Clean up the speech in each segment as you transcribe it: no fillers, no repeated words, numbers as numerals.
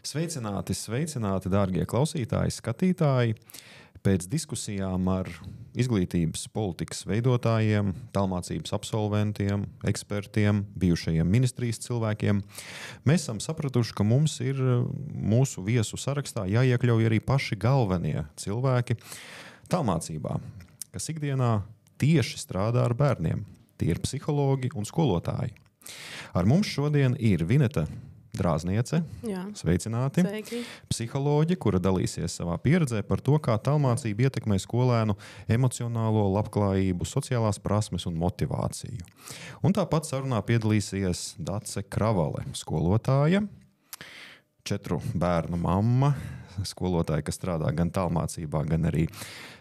Sveicināti, dārgie klausītāji, skatītāji! Pēc diskusijām ar izglītības politikas veidotājiem, tālmācības absolventiem, ekspertiem, bijušajiem ministrijas cilvēkiem, mēs esam sapratuši, ka mums ir mūsu viesu sarakstā jāiekļauj arī paši galvenie cilvēki tālmācībā, kas ikdienā tieši strādā ar bērniem. Tie ir psihologi un skolotāji. Ar mums šodien ir Vineta Drāzniece, sveicināti, Sveiki. Psiholoģe, kura dalīsies savā pieredzē par to, kā tālmācība ietekmē skolēnu emocionālo labklājību, sociālās prasmes un motivāciju. Un tāpat sarunā piedalīsies Dace Kravale, skolotāja, 4 bērnu mamma, skolotāja, kas strādā gan tālmācībā, gan arī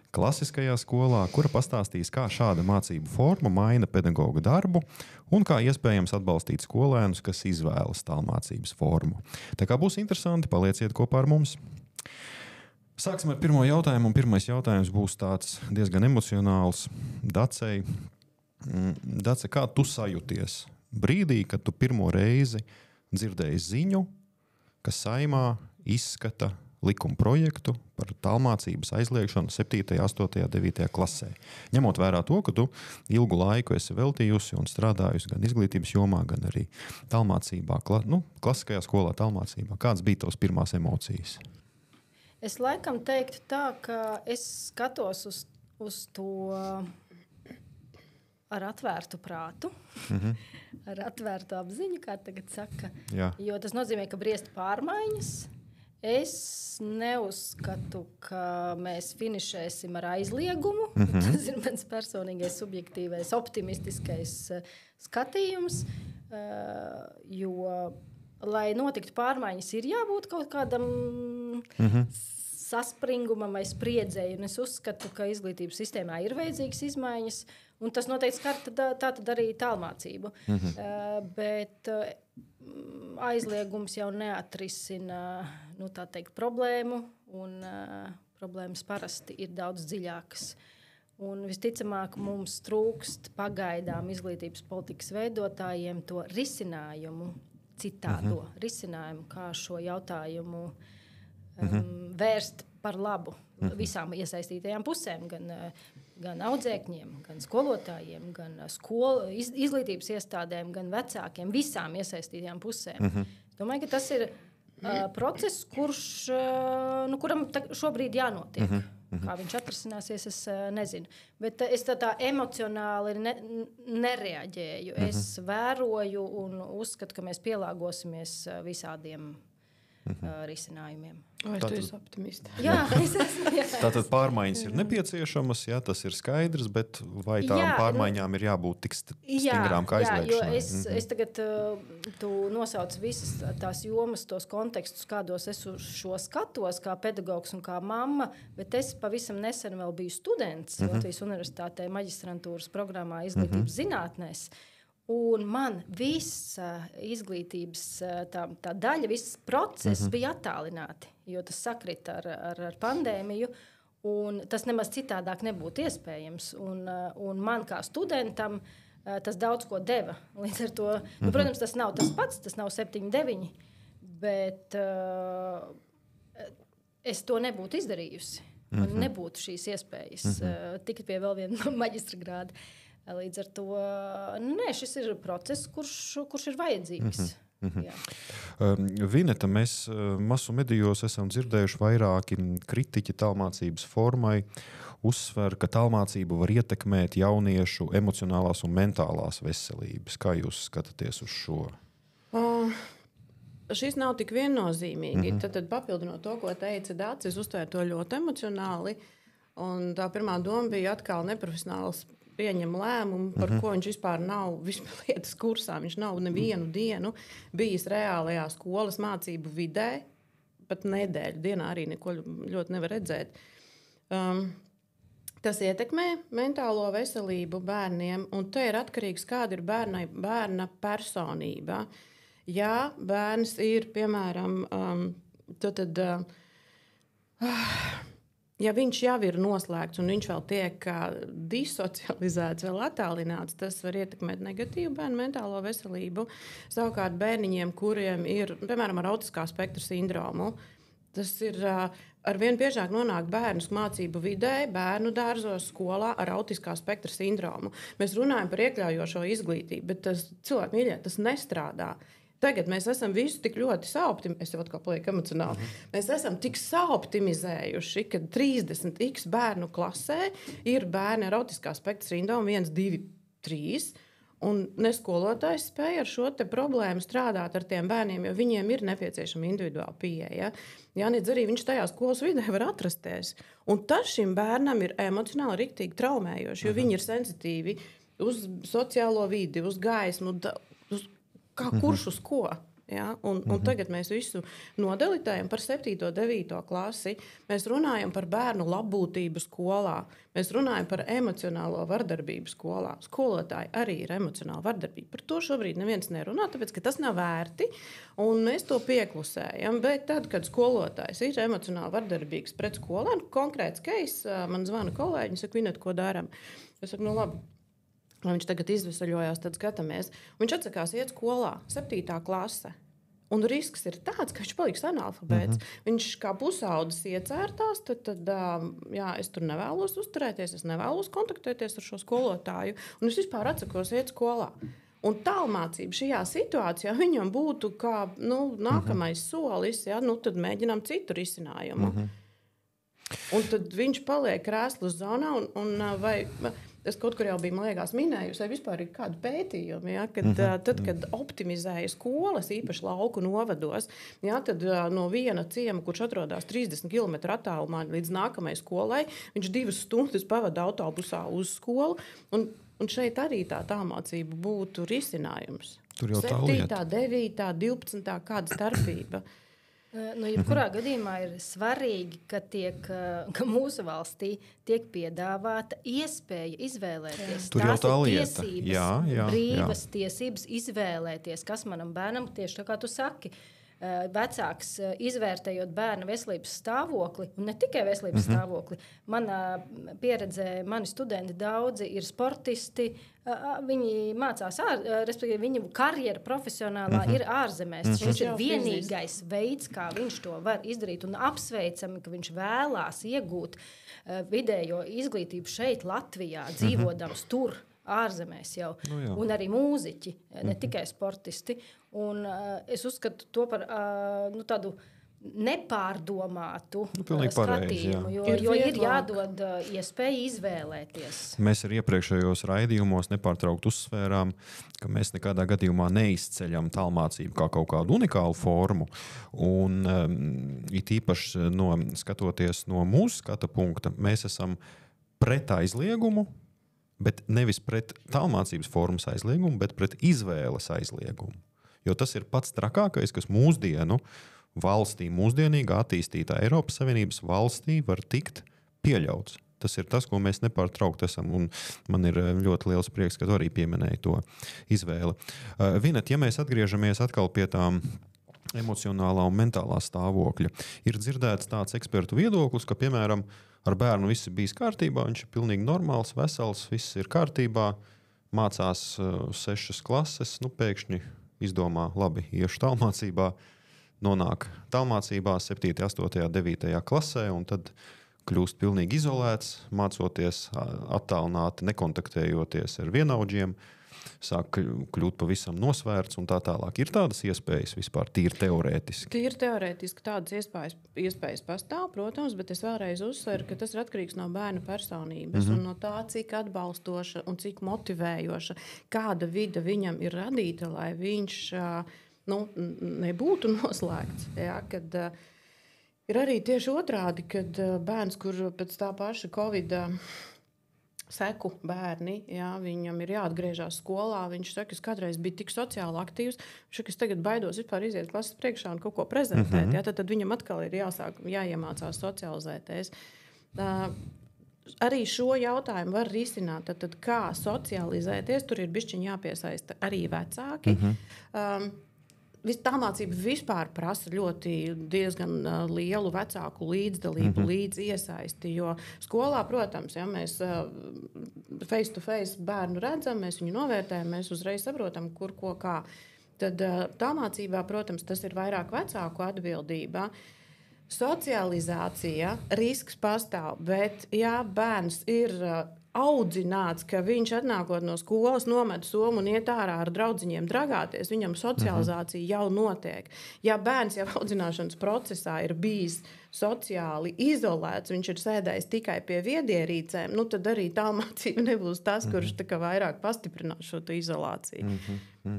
klasiskajā skolā, kura pastāstīs, kā šāda mācību forma maina pedagoga darbu un kā iespējams atbalstīt skolēnus, kas izvēlas tālmācības formu. Tā kā būs interesanti, palieciet kopā ar mums. Sāksim ar pirmo jautājumu, un pirmais jautājums būs tāds diezgan emocionāls. Dacei, kā tu sajūties brīdī, kad tu pirmo reizi dzirdēji ziņu, ka Saeimā izskata likuma projektu par tālmācības aizliegšanu 7., 8., 9. klasē. Ņemot vērā to, ka tu ilgu laiku esi veltījusi un strādājusi gan izglītības jomā, gan arī tālmācībā, klasiskajā skolā tālmācībā. Kādas bija tavas pirmās emocijas? Es laikam teiktu tā, ka es skatos uz to ar atvērtu prātu, ar atvērtu apziņu, kā tagad saka. Jā. Jo tas nozīmē, ka briest pārmaiņas. Es neuzskatu, ka mēs finišēsim ar aizliegumu. Tas ir mans personīgais, subjektīvais, optimistiskais skatījums. Jo, lai notiktu pārmaiņas, ir jābūt kaut kādam saspringumam vai spriedzei. Un es uzskatu, ka izglītības sistēmā ir vajadzīgas izmaiņas. Un tas noteikti skar tātad arī tālmācību. Bet aizliegums jau neatrisina problēmu, un problēmas parasti ir daudz dziļākas. Un visticamāk mums trūkst pagaidām izglītības politikas veidotājiem to risinājumu, citādo risinājumu, kā šo jautājumu vērst par labu visām iesaistītajām pusēm, gan audzēkņiem, gan skolotājiem, gan izglītības iestādēm, gan vecākiem, visām iesaistītajām pusēm. Domāju, ka tas ir process, kuram šobrīd jānotiek. Kā viņš atrisināsies, es nezinu. Bet es tā emocionāli nereaģēju. Es vēroju un uzskatu, ka mēs pielāgosimies visādiem risinājumiem. Vai tu esi optimista? Jā, es esmu. Jā. Tātad pārmaiņas ir nepieciešamas, jā, tas ir skaidrs, bet vai tām pārmaiņām ir jābūt tik stingrām kā aizliegšanai? Jo es tagad tu nosauc visas tās jomas, tos kontekstus, kādos es uz šo skatos, kā pedagogs un kā mamma, bet es pavisam nesen vēl biju students Latvijas Universitātē maģistrantūras programmā izglītības zinātnēs. Un man visa izglītības tā daļa, viss process bija attālināti, jo tas sakrita ar pandēmiju, un tas nemaz citādāk nebūtu iespējams. Un man kā studentam tas daudz ko deva. Līdz ar to, protams, tas nav tas pats, tas nav 7, 9, bet es to nebūtu izdarījusi. Man nebūtu šīs iespējas tikt pie vēl viena maģistra grāda. Līdz ar to, šis ir process, kurš ir vajadzīgs. Vineta, mēs masu medijos esam dzirdējuši vairāki kritiķi tālmācības formai, uzsver, ka tālmācība var ietekmēt jauniešu emocionālās un mentālās veselības. Kā jūs skatāties uz šo? Šis nav tik viennozīmīgi. Tad papildinot to, ko teica Dācis, es uztvēru to ļoti emocionāli. Un tā pirmā doma bija atkal neprofesionāls pieņem lēmumu, par ko viņš vispār nav lietas kursā. Viņš nav nevienu dienu bijis reālajā skolas mācību vidē, pat nedēļu dienā arī neko ļoti nevar redzēt. Tas ietekmē mentālo veselību bērniem, un te ir atkarīgs, kāda ir bērna personība. Ja bērns ir, piemēram, ja viņš jau ir noslēgts un viņš vēl tiek disocializēts, vēl attālināts, tas var ietekmēt negatīvu bērnu mentālo veselību. Savukārt bērniņiem, kuriem ir, piemēram, ar autiskā spektra sindromu, tas ir arvien biežāk nonāk bērnus mācību vidē, bērnu dārzos, skolā ar autiskā spektra sindromu. Mēs runājam par iekļaujošo izglītību, bet tas, cilvēki mīļie, tas nestrādā. Tagad mēs esam visu tik ļoti saoptimizējuši, es jau atkal palieku emocionāli, mēs esam tik saoptimizējuši, ka 30x bērnu klasē ir bērni ar autiskā spektra sindromu 1, 2, 3, un ne skolotājs spēja ar šo te problēmu strādāt ar tiem bērniem, jo viņiem ir nepieciešama individuāla pieeja. Jāniedz arī viņš tajā skolas vidē var atrasties. Un tas šim bērnam ir emocionāli riktīgi traumējoši, jo viņi ir sensitīvi uz sociālo vidi, uz gaismu, kurš uz ko. Ja? Un tagad mēs visu nodelitējam par 7. un 9. klasi. Mēs runājam par bērnu labbūtību skolā. Mēs runājam par emocionālo vardarbību skolā. Skolotāji arī ir emocionāli vardarbība. Par to šobrīd neviens nerunā, tāpēc, ka tas nav vērti, un mēs to pieklusējam. Bet tad, kad skolotājs ir emocionāli vardarbīgs pret skolēnu, konkrēts case, man zvana kolēģi, saka, Vineta, ko daram? Es saku, labi. Viņš tagad izvesaļojās, tad skatāmies. Viņš atsakās iet skolā, 7. klase. Un risks ir tāds, ka viņš paliks analfabēts. Viņš kā pusaudzis iecērtās, tad es tur nevēlos uzturēties, es nevēlos kontaktēties ar šo skolotāju, un es vispār atsakos iet skolā. Un tālmācība šajā situācijā viņam būtu kā nākamais solis, tad mēģinām citu risinājumu. Un tad viņš paliek krēslu zonā, vai es kaut kur jau biju, man liekas, minējusi, vai vispār ir kādu pētījumu, tad, kad optimizēja skolas, īpaši lauku novados, tad no viena ciema, kurš atrodas 30 km attālumā līdz nākamajai skolai, viņš 2 stundas pavada autobusā uz skolu, un šeit arī tā tālmācība būtu risinājums. Tur jau tā lieta. 7., 9., 12. kāda starpība. Jebkurā gadījumā ir svarīgi, ka mūsu valstī tiek piedāvāta iespēja izvēlēties. Tur jau tā lieta. Brīvas tiesības izvēlēties, kas manam bērnam, tieši tā kā tu saki, vecāks izvērtējot bērna veselības stāvokli, un ne tikai veselības stāvokli. Manā pieredzē mani studenti daudzi ir sportisti, viņi mācās, respektīvi viņu karjera profesionālā ir ārzemēs. Šis ir vienīgais veids, kā viņš to var izdarīt, un apsveicami, ka viņš vēlās iegūt vidējo izglītību šeit Latvijā, dzīvodams tur. Ārzemēs jau, un arī mūziķi, ne tikai sportisti. Un es uzskatu to par tādu nepārdomātu skatījumu, jo ir jādod iespēja izvēlēties. Mēs arī iepriekšējos raidījumos nepārtraukti uzsvērām, ka mēs nekādā gadījumā neizceļam tālmācību kā kaut kādu unikālu formu. Un it īpaši skatoties no mūsu skata punkta, mēs esam pret aizliegumu, bet nevis pret tālmācības formas aizliegumu, bet pret izvēles aizliegumu. Jo tas ir pats trakākais, kas mūsdienu valstī, mūsdienīgā attīstītā Eiropas Savienības valstī var tikt pieļauts. Tas ir tas, ko mēs nepārtraukti esam, un man ir ļoti liels prieks, ka tu arī pieminēji to izvēli. Vinet, ja mēs atgriežamies atkal pie tām emocionālā un mentālā stāvokļa, ir dzirdēts tāds ekspertu viedoklis, ka, piemēram, ar bērnu viss ir bijis kārtībā, viņš ir pilnīgi normāls, vesels, viss ir kārtībā, mācās 6 klases, pēkšņi izdomā, labi, iešu tālmācībā, nonāk tālmācībā 7., 8., 9. klasē, un tad kļūst pilnīgi izolēts, mācoties attālināti, nekontaktējoties ar vienaudžiem, sāk kļūt pavisam nosvērts un tā tālāk. Ir tādas iespējas vispār tīri teorētiski? Tīri teorētiski tādas iespējas pastāv, protams, bet es vēlreiz uzsveru, ka tas ir atkarīgs no bērna personības un no tā, cik atbalstoša un cik motivējoša, kāda vide viņam ir radīta, lai viņš nebūtu noslēgts. Ja, kad ir arī tieši otrādi, kad bērns, kur pēc tā paša Covid seku bērni, viņam ir jāatgriežās skolā, viņš saka, es kādreiz biju tik sociāli aktīvs, viņš saka, es tagad baidos vispār iziet klases priekšā un kaut ko prezentēt, tad viņam atkal ir jāiemācās socializēties. Arī šo jautājumu var risināt, tad kā socializēties, tur ir bišķiņ jāpiesaista arī vecāki. Tālmācība vispār prasa diezgan lielu vecāku līdzdalību, līdz iesaisti. Jo skolā, protams, ja mēs face to face bērnu redzam, mēs viņu novērtējam, mēs uzreiz saprotam, kur, ko, kā. Tad tālmācībā, protams, tas ir vairāk vecāku atbildība. Socializācija, risks pastāv, bet ja bērns ir audzināts, ka viņš atnākot no skolas, nomet somu un iet ārā ar draudziņiem dragāties, viņam socializācija jau notiek. Ja bērns jau audzināšanas procesā ir bijis sociāli izolēts, viņš ir sēdējis tikai pie viedierīcēm, tad arī tālmācība nebūs tas, kurš tā kā vairāk pastiprinās šo izolāciju.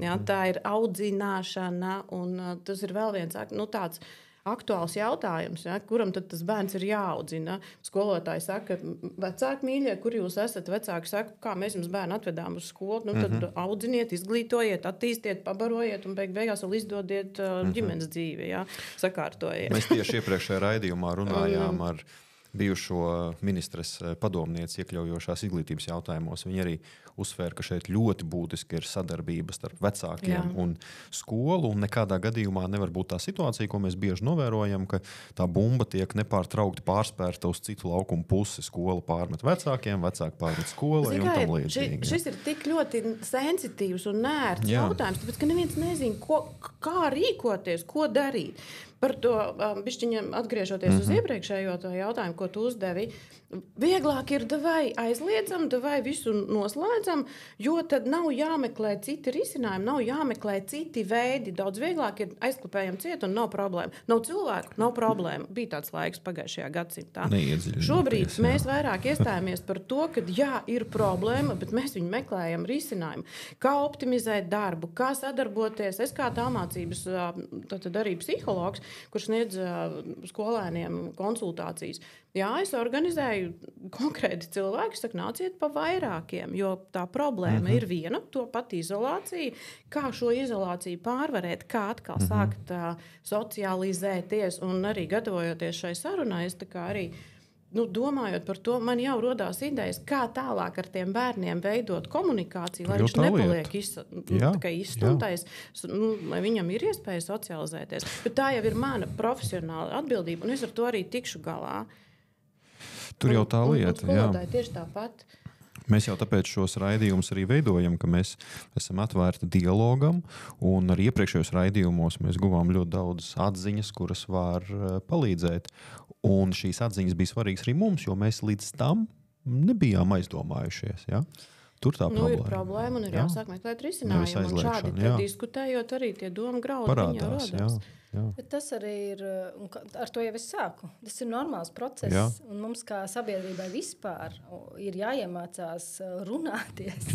Ja, tā ir audzināšana, un tas ir vēl viens tāds aktuāls jautājums, ja, kuram tad tas bērns ir jāaudzina. Skolotāji saka, vecāki mīļie, kur jūs esat? Vecāki saka, kā mēs jums bērnu atvedām uz skolu, tad audziniet, izglītojiet, attīstiet, pabarojiet un beigās vēl izdodiet ģimenes dzīvi, ja, sakārtojiet. Mēs tieši iepriekšējā raidījumā runājām ar bijušo ministres padomnieci iekļaujošās izglītības jautājumos. Viņi arī uzsvēra, ka šeit ļoti būtiski ir sadarbība starp vecākiem un skolu, un nekādā gadījumā nevar būt tā situācija, ko mēs bieži novērojam, ka tā bumba tiek nepārtraukti pārspērta uz citu laukumu pusi. Skola pārmet vecākiem, vecāki pārmet skolai un tam līdzīgi. Šis ir tik ļoti sensitīvs un nērts jautājums, tāpēc, ka neviens nezina, kā rīkoties, ko darīt. Par to bišķiņam atgriežoties uz iepriekšējo jautājumu, ko tu uzdevi, vieglāk ir davai aizliedzam, davai visu noslēdzam, jo tad nav jāmeklē citi risinājumi, nav jāmeklē citi veidi. Daudz vieglāk ir aizklipējam ciet un nav problēma. Nav cilvēku, nav problēma. Bija tāds laiks pagājušajā gadsimtā. Šobrīd mēs vairāk iestājāmies par to, ka ir problēma, bet mēs viņu meklējam risinājumu. Kā optimizēt darbu, kā sadarboties. Es kā tālmācības tad arī psihologs, kurš sniedz skolēniem konsultācijas. Jā, es organizēju konkrēti cilvēki, saka, nāciet pa vairākiem, jo tā problēma ir viena, to pat izolācija. Kā šo izolāciju pārvarēt, kā atkal sākt socializēties un arī gatavojoties šai sarunai, es tā kā arī domājot par to, man jau rodās idejas, kā tālāk ar tiem bērniem veidot komunikāciju, lai viņš nepaliek izstumtais, lai viņam ir iespēja socializēties. Bet tā jau ir mana profesionāla atbildība, un es ar to arī tikšu galā. Tur jau tā lieta. Skolotāji tieši tāpat. Mēs jau tāpēc šos raidījumus arī veidojam, ka mēs esam atvērti dialogam, un arī iepriekšējos raidījumos mēs guvām ļoti daudz atziņas, kuras var palīdzēt. Un šīs atziņas bija svarīgas arī mums, jo mēs līdz tam nebijām aizdomājušies. Ja? Tur tā problēma. Ir problēma un ir jāsāk meklēt risinājumu. Un šādi diskutējot arī tie domu graudi parādās. Bet tas arī ir, un ar to jau es sāku. Tas ir normāls process, un mums kā sabiedrībai vispār ir jāiemācās runāties,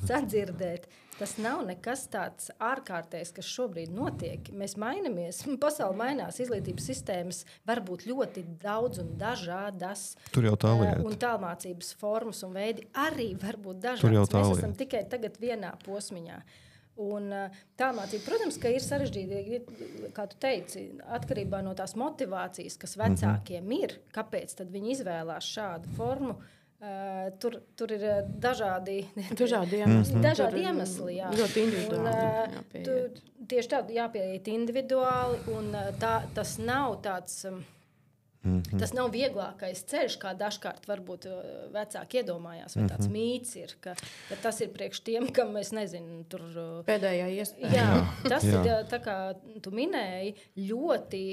sadzirdēt. Tas nav nekas tāds ārkārtējs, kas šobrīd notiek. Mēs mainamies, pasaule mainās, izglītības sistēmas var būt ļoti daudz un dažādas. Tur jau tā lieta. Un tālmācības formas un veidi arī var būt dažādas. Mēs esam tikai tagad vienā posmiņā. Un tālmācība, protams, ka ir sarežģīta, kā tu teici, atkarībā no tās motivācijas, kas vecākiem ir, kāpēc tad viņi izvēlās šādu formu. Tur ir dažādi iemesli. Dažādi iemesli, jā. Ļoti individuāli. Tieši tā, jāpieiet individuāli, un tas nav tāds... Tas nav vieglākais ceļš, kā dažkārt varbūt vecāki iedomājās, vai tāds mīts ir, ka tas ir priekš tiem, kam mēs nezinu, tur... Pēdējā iespēja. Jā, tas ir, tā kā tu minēji, ļoti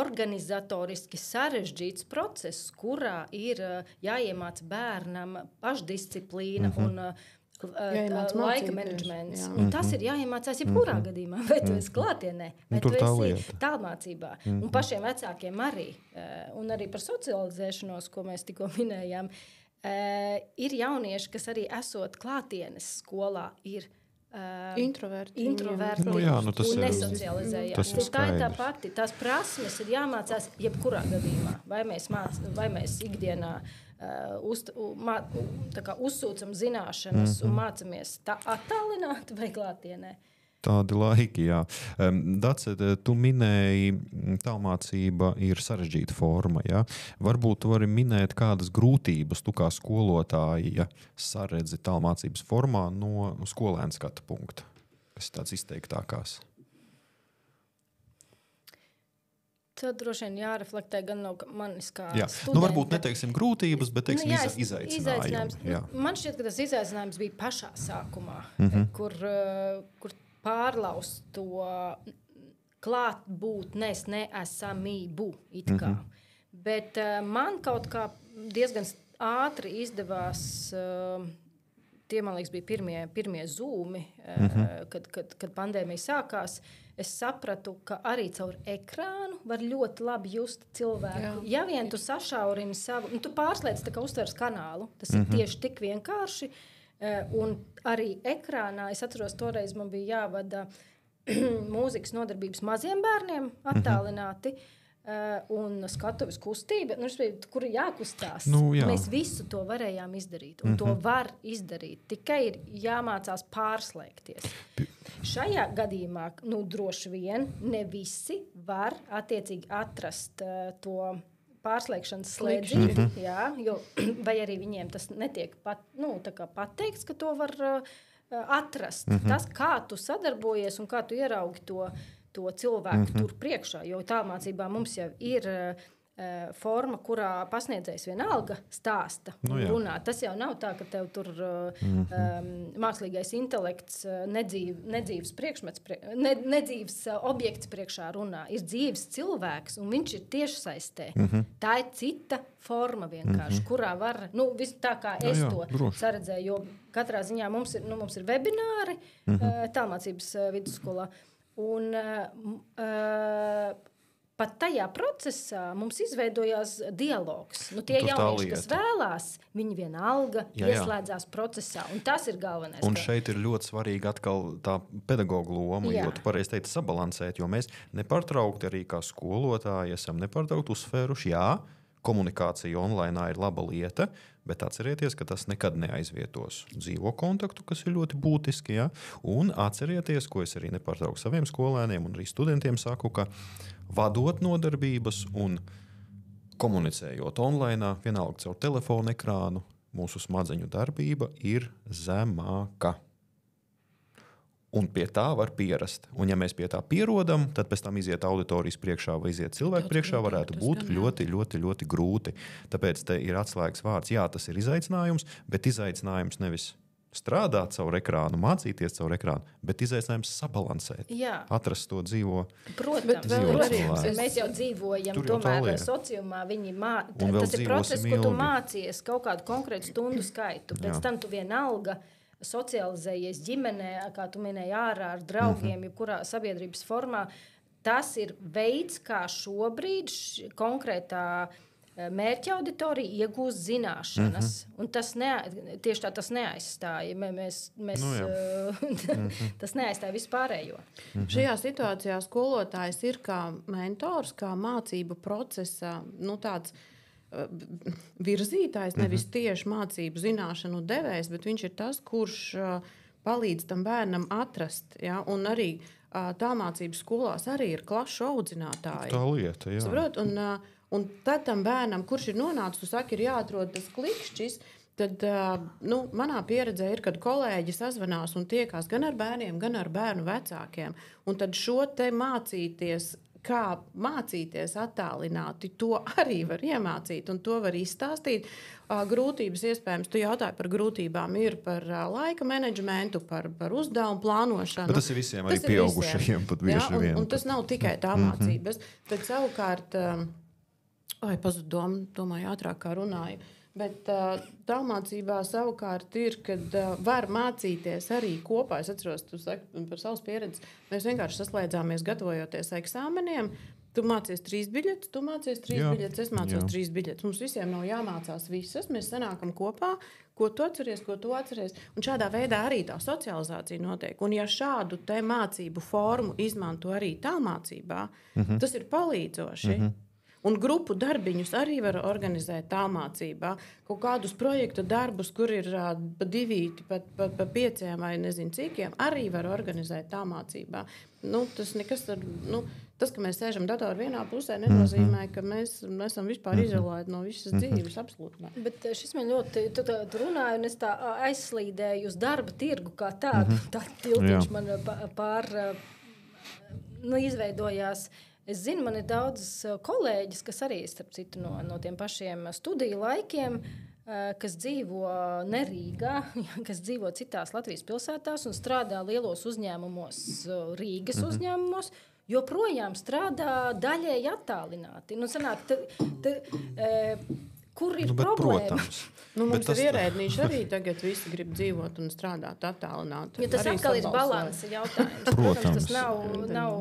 organizatoriski sarežģīts process, kurā ir jāiemāc bērnam pašdisciplīna un laika menedžments. Un tas ir jāiemācās jebkurā gadījumā. Vai tu esi klātienē, vai tu esi tālmācībā. Un pašiem vecākiem arī. Un arī par socializēšanos, ko mēs tikko minējām, ir jaunieši, kas arī esot klātienes skolā, ir introverti un nesocializējās. Tā ir tā pati. Tās prasmes ir jāmācās jebkurā gadījumā. Vai mēs ikdienā uzsūcam zināšanas un mācamies attālināt vai klātienē. Tādi laiki, jā. Dace, tu minēji, tālmācība ir sarežģīta forma. Ja? Varbūt tu vari minēt kādas grūtības, tu kā skolotāja saredzi tālmācības formā no skolēna skatu punkta, kas ir tāds izteiktākās. Tad droši vien jāreflektē gan no manis kā studenta. Nu, varbūt neteiksim grūtības, bet teiksim izaicinājums. Man šķiet, ka tas izaicinājums bija pašā sākumā, kur pārlaust to klātbūtnes neesamību it kā. Bet man kaut kā diezgan ātri izdevās, tie, man liekas, bija pirmie zūmi, kad pandēmija sākās. Es sapratu, ka arī caur ekrānu var ļoti labi just cilvēku. Ja vien tu sašaurini savu, tu pārslēdz tā kā uztveres kanālu, tas ir tieši tik vienkārši. Un arī ekrānā, es atceros, toreiz man bija jāvada mūzikas nodarbības maziem bērniem attālināti. Un skatuves kustība, kur jākustās. Mēs visu to varējām izdarīt, un to var izdarīt. Tikai ir jāmācās pārslēgties. Šajā gadījumā, droši vien, ne visi var attiecīgi atrast to pārslēgšanas slēdzību, vai arī viņiem tas netiek pateikts, ka to var atrast. Tas, kā tu sadarbojies un kā tu ieraugi to cilvēku tur priekšā, jo tālmācībā mums jau ir forma, kurā pasniedzējs vienalga stāsta un runā. Tas jau nav tā, ka tev tur mākslīgais intelekts nedzīvs priekšmets, nedzīvs objekts priekšā runā. Ir dzīves cilvēks, un viņš ir tiešsaistē. Tā ir cita forma vienkārši, kurā var, tā kā es to saredzēju, jo katrā ziņā mums ir webināri tālmācības vidusskolā. Un pat tajā procesā mums izveidojās dialogs. Tie jaunieši, kas vēlās, viņi vienalga ieslēdzās procesā. Un tas ir galvenais. Un šeit ir ļoti svarīgi atkal tā pedagoga loma, jo tu pareizi teici sabalansēt, jo mēs nepārtraukti arī kā skolotāji esam nepārtraukti uzsvēruši, komunikācija online ir laba lieta, bet atcerieties, ka tas nekad neaizvietos dzīvo kontaktu, kas ir ļoti būtiski. Un atcerieties, ko es arī nepārtraukti saviem skolēniem un arī studentiem saku, ka vadot nodarbības un komunicējot online, vienalga caur telefonu ekrānu, mūsu smadzeņu darbība ir zemāka. Un pie tā var pierast. Un ja mēs pie tā pierodam, tad pēc tam iziet auditorijas priekšā vai iziet cilvēku priekšā varētu būt ļoti, ļoti, ļoti grūti. Tāpēc te ir atslēgas vārds. Jā, tas ir izaicinājums, bet izaicinājums nevis strādāt caur ekrānu, mācīties caur ekrānu, bet izaicinājums sabalansēt. Atrast to dzīvo. Protams, mēs jau dzīvojam tomēr sociumā. Tas ir process, ko tu mācies kaut kādu konkrētu stundu skaitu. Pēc tam tu vienalga socializējies ģimenē, kā tu minēji, ārā ar draugiem, jebkurā sabiedrības formā. Tas ir veids, kā šobrīd konkrētā mērķa auditorija iegūst zināšanas. Un tas tieši tā tas neaizstāja. Tas neaizstāja vispārējo. Šajā situācijā skolotājs ir kā mentors, kā mācību procesa, tāds virzītājs, nevis tieši mācību zināšanu devējs, bet viņš ir tas, kurš palīdz tam bērnam atrast. Un arī tālmācības skolās arī ir klašu audzinātāji. Tā lieta, jā. Saprot? Un tad tam bērnam, kurš ir nonācis, tu saki, ir jāatrod tas klikšķis, tad manā pieredzē ir, kad kolēģi sazvanās un tiekās gan ar bērniem, gan ar bērnu vecākiem. Un tad šo te mācīties, kā mācīties attālināti, to arī var iemācīt un to var izstāstīt. Grūtības iespējams, tu jautāji par grūtībām, ir par laika menedžmentu, par uzdevumu plānošanu. Bet tas ir visiem arī pieaugušajiem pat bieži vien. Un tas nav tikai tā mācības. Tad savukārt, domāju ātrāk kā runāju, bet tālmācībā savukārt ir, kad var mācīties arī kopā. Es atceros, tu saki par savas pieredzes, mēs vienkārši saslēdzāmies gatavojoties eksāmeniem. Tu mācies 3 biļetes, tu mācies 3 biļetes, es mācos 3 biļetes. Mums visiem nav jāmācās visas, mēs sanākam kopā, ko tu atceries. Un šādā veidā arī tā socializācija notiek. Un ja šādu te mācību formu izmanto arī tālmācībā, tas ir palīdzoši. Un grupu darbiņus arī var organizēt tālmācībā. Kaut kādus projektu darbus, kur ir pa 2, pa 5 vai nezinu cikiem, arī var organizēt tālmācībā. Tas nekas tas, ka mēs sēžam datoru vienā pusē, nenozīmē, ka mēs esam vispār izolēti no visas dzīves. Absolūti. Bet šis man ļoti, tu runāji, un es tā aizslīdēju uz darba tirgu kā tādu. Tā tiltiņš man izveidojās. Es zinu, man ir daudzas kolēģis, kas arī, starp citu, no tiem pašiem studiju laikiem, kas dzīvo ne Rīgā, kas dzīvo citās Latvijas pilsētās un strādā lielos uzņēmumos, Rīgas uzņēmumos, joprojām strādā daļēji attālināti. Nu, sanāk, kur ir problēma? Protams. Mums ir ierēdnīši arī tagad visi grib dzīvot un strādāt attālināti. Jo tas arī atkal ir balansa jautājums. Protams. Tas nav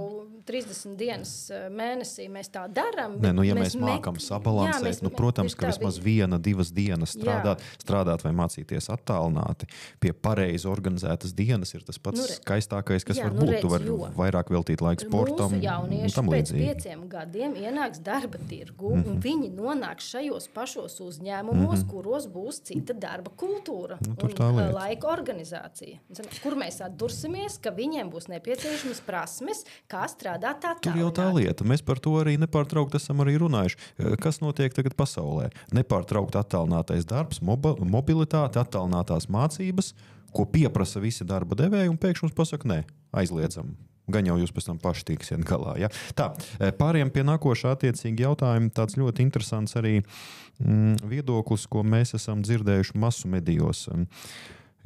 30 dienas mēnesī mēs tā darām. Ja mēs mākam sabalansēt, protams, ka vismaz 1-2 dienas strādāt vai mācīties attālināti pie pareizi organizētas dienas ir tas pats skaistākais, kas var būt. Tu vari vairāk veltīt laiku sportam. Mūsu jaunieši pēc 5 gadiem ienāks darba tirgu un viņi nonāks šajos pašos uzņēmumos, kuros būs cita darba kultūra un laika organizācija. Kur mēs atdursimies, ka viņiem būs nepieciešamas prasmes, kā strādāt attālināti. Tur jau tā lieta. Mēs par to arī nepārtraukti esam arī runājuši. Kas notiek tagad pasaulē? Nepārtraukti attālinātais darbs, mobilitāte, attālinātās mācības, ko pieprasa visi darba devēji, un pēkšņi mums pasaka, nē, aizliedzam. Gan jau jūs pēc tam paši tiksiet galā. Ja? Tā, pāriem pie nākošā attiecīgi jautājuma. Tāds ļoti interesants arī viedoklis, ko mēs esam dzirdējuši masu medijos.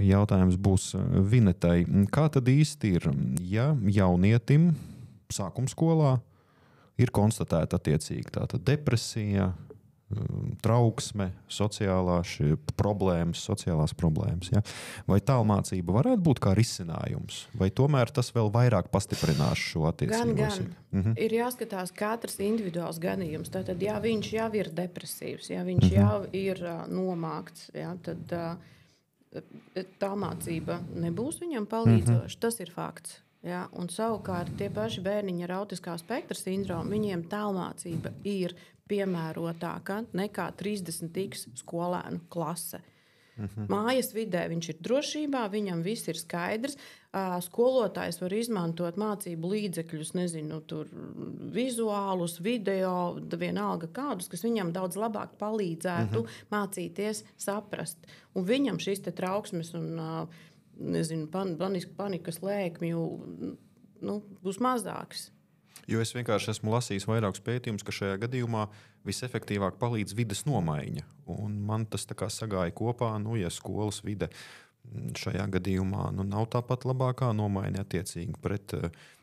Jautājums būs Vinetai. Kā tad īsti ir, ja jaunietim sākumskolā ir konstatēta attiecīgi tāda depresija, trauksme, sociālās problēmas. Ja? Vai tālmācība varētu būt kā risinājums? Vai tomēr tas vēl vairāk pastiprinās šo attiecību? Gan. Ir jāskatās katrs individuāls gadījums. Tātad, ja viņš jau ir depresīvs, ja viņš jau ir nomākts, ja, tad tālmācība nebūs viņam palīdzoša. Tas ir fakts. Ja? Un savukārt tie paši bērniņi ar autiskā spektra sindromu, viņiem tālmācība ir piemērotāka nekā 30x skolēnu klase. Mājas vidē viņš ir drošībā, viņam viss ir skaidrs. Skolotājs var izmantot mācību līdzekļus, nezinu, tur vizuālus, video, vienalga kādus, kas viņam daudz labāk palīdzētu mācīties saprast. Un viņam šis te trauksmes un nezinu, panikas lēkmju būs mazāks. Jo es vienkārši esmu lasījis vairākus pētījumus, ka šajā gadījumā visefektīvāk palīdz vides nomaiņa. Un man tas tā kā sagāja kopā, ja skolas vide šajā gadījumā nav tāpat labākā nomaiņa attiecīgi pret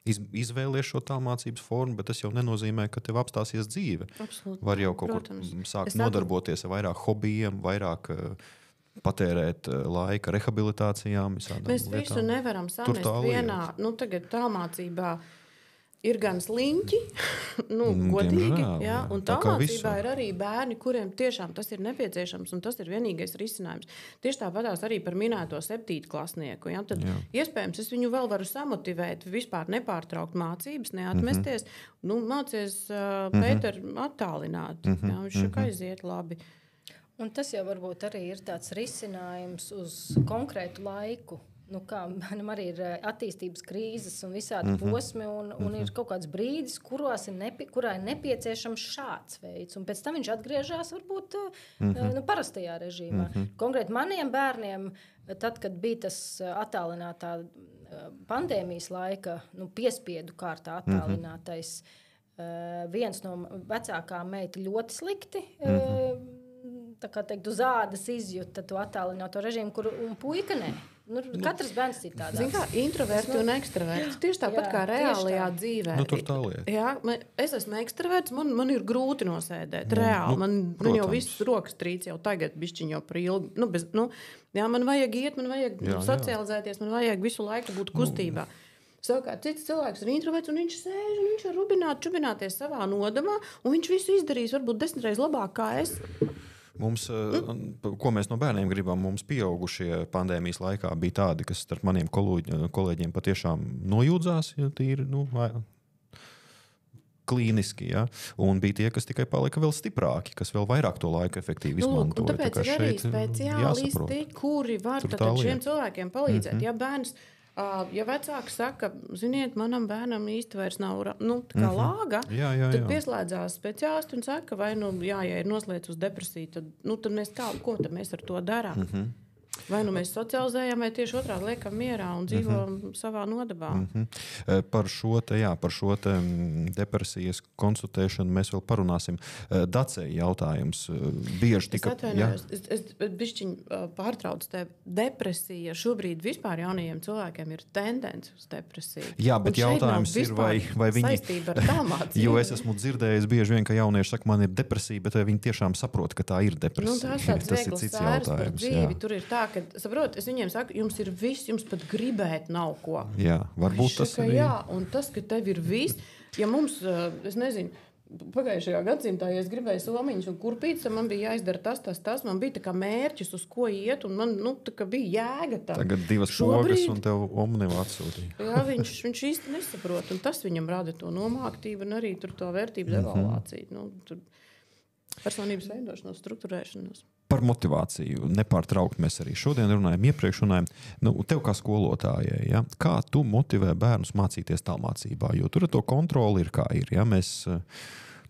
izvēlies šo tālmācības formu, bet tas jau nenozīmē, ka tev apstāsies dzīve. Absolūti. Var jau kaut kur sākt nodarboties ar vairāk hobijiem, vairāk patērēt laika rehabilitācijām. Mēs visu nevaram samest vienā. Tagad tālmācībā ir gan sliņķi, godīgi, jā, un tālmācībā ir arī bērni, kuriem tiešām tas ir nepieciešams, un tas ir vienīgais risinājums. Tieši tāpatās arī par minēto 7. klasnieku. Ja? Tad iespējams es viņu vēl varu samotivēt, vispār nepārtraukt mācības, neatmesties. Mācies Pēter attālināt. Ja? Viņš aiziet labi. Un tas jau varbūt arī ir tāds risinājums uz konkrētu laiku. Kā manam arī ir attīstības krīzes un visādi posmi, un ir kaut kāds brīdis, kurā ir nepieciešams šāds veids. Un pēc tam viņš atgriežas varbūt parastajā režīmā. Konkrēti maniem bērniem, tad, kad bija tas attālinātā pandēmijas laika, piespiedu kārtā attālinātais, viens no vecākām meita ļoti slikti, tā kā teikt, uz ādas izjūta to attālināto režīmu, un puika nē. Katrs bērns ir tāds. Introverti un ekstraverti. Tieši tāpat kā reālajā dzīvē. Tur tā lieta. Jā, es esmu ekstraverts, man ir grūti nosēdēt. Reāli. Man jau viss rokas trīc jau tagad, bišķiņ jau par ilgi. Man vajag iet, man vajag socializēties, man vajag visu laiku būt kustībā. Savukārt cits cilvēks ir introverts, un viņš sēž, un viņš var čubināties savā nodamā, un viņš visu izdarīs varbūt 10 reizes labāk kā es. Mums, ko mēs no bērniem gribam, mums pieaugušie pandēmijas laikā bija tādi, kas starp maniem kolēģiem patiešām nojūdzās, ja tīri, klīniski, ja? Un bija tie, kas tikai palika vēl stiprāki, kas vēl vairāk to laiku efektīvi izmantoja. Un tāpēc ir arī speciālisti, kuri var šiem cilvēkiem palīdzēt. Ja bērns, ja vecāki saka, ziniet, manam bērnam īsti vairs nav lāga, tad pieslēdzās speciālisti un saka, vai ja ir noslēdz uz depresiju, tad mēs ko tad mēs ar to darām? Vai nu mēs socializējam, vai tieši otrādi liekam mierā un dzīvojam savā nodabā. Par šo te depresijas konstatēšanu mēs vēl parunāsim. Dacei jautājums. Bieži tika... Es atvainojos, es bišķiņ pārtraucu tevi. Depresija šobrīd vispār jaunajiem cilvēkiem ir tendence uz depresiju. Jā, bet jautājums ir, vai viņi... saistība ar tālmācību. Jo es esmu dzirdējis bieži vien, ka jaunieši saka, man ir depresija, bet vai viņi tiešām saprot, ka tā ir depresija? Tas ir cits jautājums. Tur ir tā, ka, saprot, es viņiem saku, jums ir viss, jums pat gribēt nav ko. Jā, varbūt tas arī. Jā, un tas, ka tev ir viss, ja mums, es nezinu, pagājušajā gadsimtā, ja es gribēju somiņus un kurpītes, tad man bija jāizdara tas. Man bija tā kā mērķis, uz ko iet, un man tā kā bija jēga tam. Tagad 2 pogas un tev omnivu atsūtīja. Jā, viņš īsti nesaprot, un tas viņam rada to nomāktību un arī tur to vērtību devalvāciju. Tur personības veidošanos, strukturēšanos. Par motivāciju nepārtraukti mēs arī šodien runājam, iepriekš runājam. Tev kā skolotājai, ja? Kā tu motivē bērnus mācīties tālmācībā? Jo tur to kontroli ir kā ir. Ja? Mēs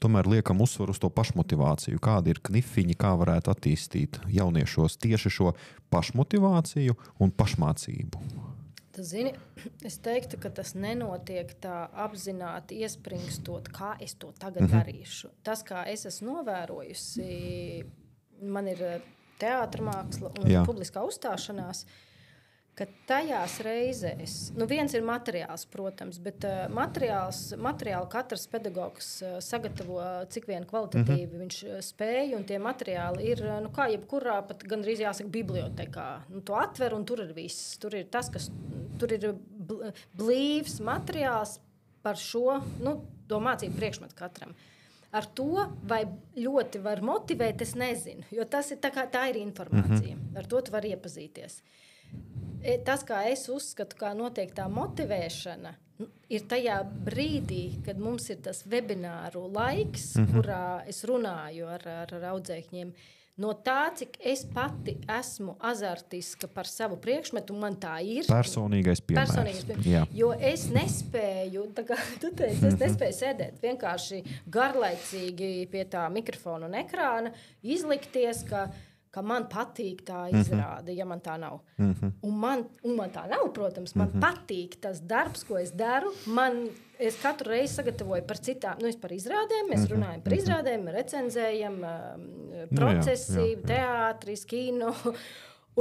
tomēr liekam uzsvaru uz to pašmotivāciju. Kādi ir knifiņi, kā varētu attīstīt jauniešos tieši šo pašmotivāciju un pašmācību? Tu zini, es teiktu, ka tas nenotiek tā apzināti iespringstot, kā es to tagad darīšu. Tas, kā es esmu novērojusi, man ir teātra māksla un publiskā uzstāšanās, ka tajās reizēs, viens ir materiāls, protams, bet materiālu katrs pedagogs sagatavo cik vien kvalitatīvi viņš spēj, un tie materiāli ir, kā jebkurā, pat gandrīz jāsaka, bibliotekā. To atver, un tur ir viss. Tur ir tas, kas, tur ir blīvs materiāls par šo, to mācību priekšmetu katram. Ar to, vai ļoti var motivēt, es nezinu, jo tas ir tā ir informācija. Ar to tu vari iepazīties. Tas, kā es uzskatu, kā notiek tā motivēšana, ir tajā brīdī, kad mums ir tas webināru laiks, kurā es runāju ar audzēkņiem. No tā, cik es pati esmu azartiska par savu priekšmetu, man tā ir. Personīgais piemērs. Jo es nespēju, tā kā tu teici, es nespēju sēdēt vienkārši garlaicīgi pie tā mikrofona un ekrāna, izlikties, ka man patīk tā izrāde, ja man tā nav. Un man tā nav, protams, man patīk tas darbs, ko es daru. Es katru reizi sagatavoju par citām, par izrādēm, mēs runājam par izrādēm, recenzējam procesi, teātris, kino,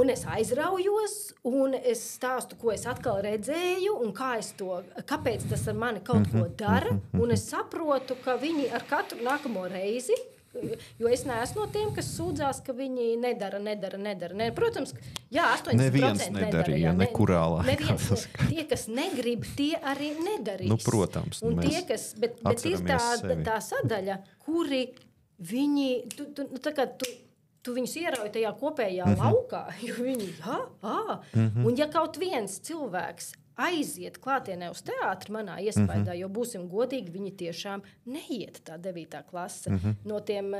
un es aizraujos, un es stāstu, ko es atkal redzēju, un kāpēc tas ar mani kaut ko dara, un es saprotu, ka viņi ar katru nākamo reizi, jo es neesmu no tiem, kas sūdzās, ka viņi nedara. Protams, 80% neviens nedarīja, nekurā laikā. Tie, kas negrib, tie arī nedarīs. Protams. Bet ir tā sadaļa, kuri viņi, tu viņus ierauj tajā kopējā laukā, jo viņi, un ja kaut viens cilvēks aiziet klātienē uz teātri manā iespējā, jo būsim godīgi, viņi tiešām neiet tā 9. klase. No tiem,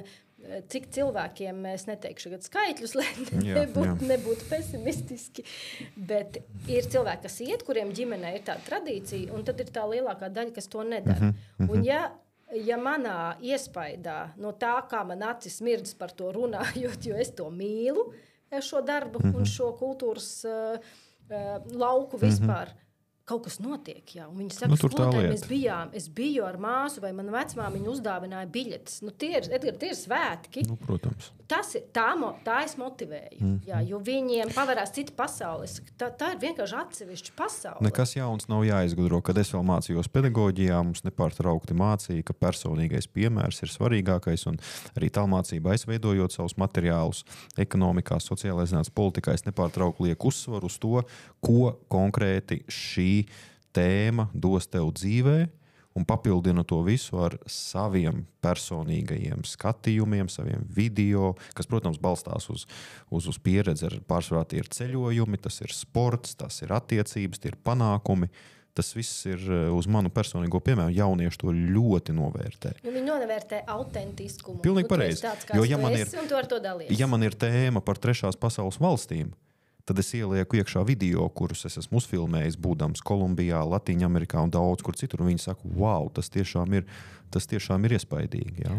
cik cilvēkiem, es neteikšu skaitļus, lai nebūtu pesimistiski, bet ir cilvēki, kas iet, kuriem ģimenē ir tāda tradīcija, un tad ir tā lielākā daļa, kas to nedara. Un ja manā iespējā, no tā, kā man acis smirdz par to runājot, jo es to mīlu, šo darbu un šo kultūras lauku vispār, kaut kas notiek, jā. Un viņi saka, skolotāji, es biju ar māsu, vai mana vecmāma viņu uzdāvināja biļetes. Tie ir svētki. Protams. Tā es motivēju. Jā, jo viņiem pavarās cita pasaules. Tā ir vienkārši atsevišķa pasaule. Nekas jauns nav jāizgudro. Kad es vēl mācījos pedagoģijā, mums nepārtraukti mācīja, ka personīgais piemērs ir svarīgākais, un arī tālmācībā aizveidojot savus materiālus ekonomikā, sociālajā zinātnē, politikā, es nepārtraukti lieku uzsvaru uz to, ko konkrēti šī tēma dos tev dzīvē, un papildina to visu ar saviem personīgajiem skatījumiem, saviem video, kas, protams, balstās uz pieredzi. Pārsvarā tie ir ceļojumi, tas ir sports, tas ir attiecības, tie ir panākumi. Tas viss ir uz manu personīgo piemēru. Jaunieši to ļoti novērtē. Viņi novērtē autentiskumu. Pilnīgi pareizi. Jo ja man ir tēma par trešās pasaules valstīm, tad es ielieku iekšā video, kurus es esmu uzfilmējis, būdams Kolumbijā, Latīņamerikā un daudz kur citur. Un viņi saka, wow, tas tiešām ir iespaidīgi. Jā.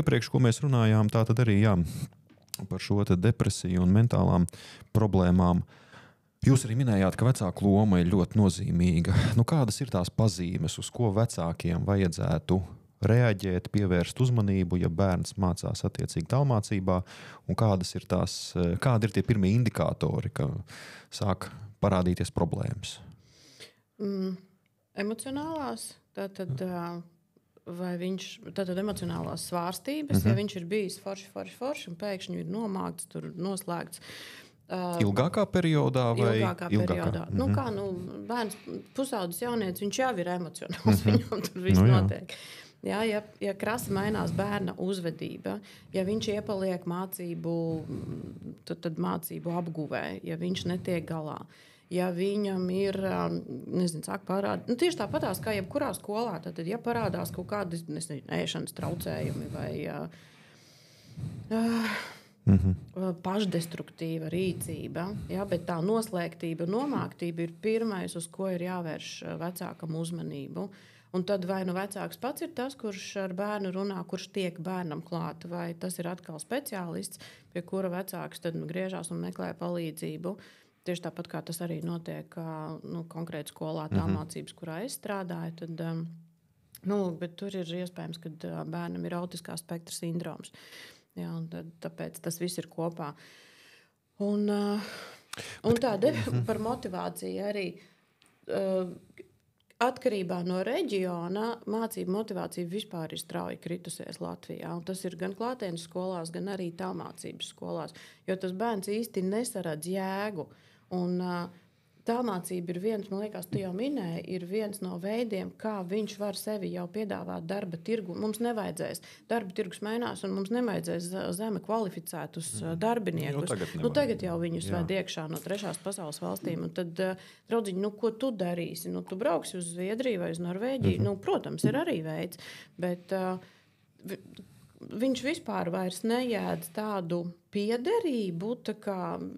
Iepriekš, ko mēs runājām, tā tad arī par šo depresiju un mentālām problēmām. Jūs arī minējāt, ka vecāku loma ir ļoti nozīmīga. Kādas ir tās pazīmes, uz ko vecākiem vajadzētu reaģēt, pievērst uzmanību, ja bērns mācās attiecīgi tālmācībā, un kādi ir tie pirmie indikātori, ka sāk parādīties problēmas? Emocionālās, tātad emocionālās svārstības, ja viņš ir bijis forši, un pēkšņi ir nomākts, tur noslēgts. Ilgākā periodā vai ilgākā periodā? Bērns, pusaudzis jaunietis, viņš jau ir emocionāls, viņam tur viss notiek. Jā, ja krasi mainās bērna uzvedība, ja viņš iepaliek mācību, tad mācību apguvē, ja viņš netiek galā, ja viņam ir, sāk parādīt, tieši tāpatās kā jebkurā skolā, tad ja parādās kaut kādi, ēšanas traucējumi vai pašdestruktīva rīcība, bet tā noslēgtība, nomāktība ir pirmais, uz ko ir jāvērš vecākam uzmanību. Un tad vai vecāks pats ir tas, kurš ar bērnu runā, kurš tiek bērnam klāt, vai tas ir atkal speciālists, pie kura vecāks tad griežās un meklē palīdzību. Tieši tāpat kā tas arī notiek konkrēti skolā, tā mācības, kurā es strādāju, tad, bet tur ir iespējams, ka bērnam ir autiskā spektra sindroms. Jā, un tāpēc tas viss ir kopā. Un tāda par motivāciju arī. Atkarībā no reģiona mācību motivācija vispār ir strauji kritusies Latvijā. Un tas ir gan klātienes skolās, gan arī tālmācības skolās. Jo tas bērns īsti nesaredz jēgu. Un tālmācība ir viens, man liekas, tu jau minēji, ir viens no veidiem, kā viņš var sevi jau piedāvāt darba tirgu. Mums nevajadzēs. Darba tirgus mainās, un mums nevajadzēs zemi kvalificētus darbiniekus. Tagad jau viņus ved iekšā no trešās pasaules valstīm. Un tad, draudziņi, ko tu darīsi? Tu brauksi uz Zviedriju vai uz Norvēģiju? Protams, ir arī veids, bet viņš vispār vairs nejēdz tādu piederību,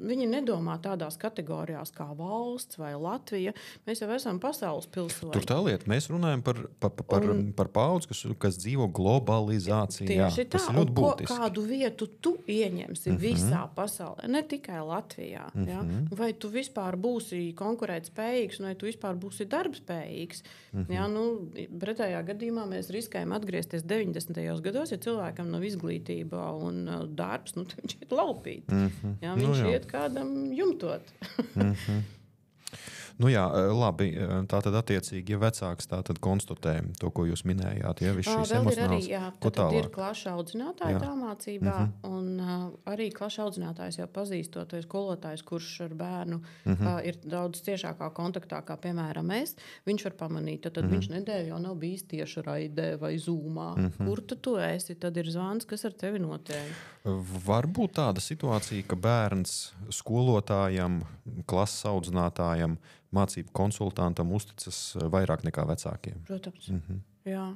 viņi nedomā tādās kategorijās kā valsts vai Latvija. Mēs jau esam pasaules pilsoņi. Tur tā lieta, mēs runājam par paudzi, kas dzīvo globalizācijā. Tieši tā, tas ir ļoti būtiski. Kādu vietu tu ieņemsi visā pasaulē, ne tikai Latvijā. Ja? Vai tu vispār būsi konkurētspējīgs, vai tu vispār būsi darbspējīgs. Ja? Pretējā gadījumā mēs riskējam atgriezties 90. gados, ja cilvēkam nav izglītība un darbs, tad viņš ir laupīt. Jā, viņš iet kādam jumtot. Labi. Tātad attiecīgi, ja vecāks konstatē to, ko jūs minējāt, ja viss šīs emocionāls, ko tālāk? Ir klašu audzinātāja tālmācībā, un arī klašu audzinātājs jau pazīstot skolotājs, kurš ar bērnu ir daudz ciešākā kontaktā, kā piemēram es, viņš var pamanīt, tad viņš nedēļu jau nav bijis tieši raidē vai zūmā. Kur tu esi? Tad ir zvans, kas ar tevi notiek. Var būt tāda situācija, ka bērns skolotājam, klases audzinātājam, mācību konsultantam uzticas vairāk nekā vecākiem? Protams, jā.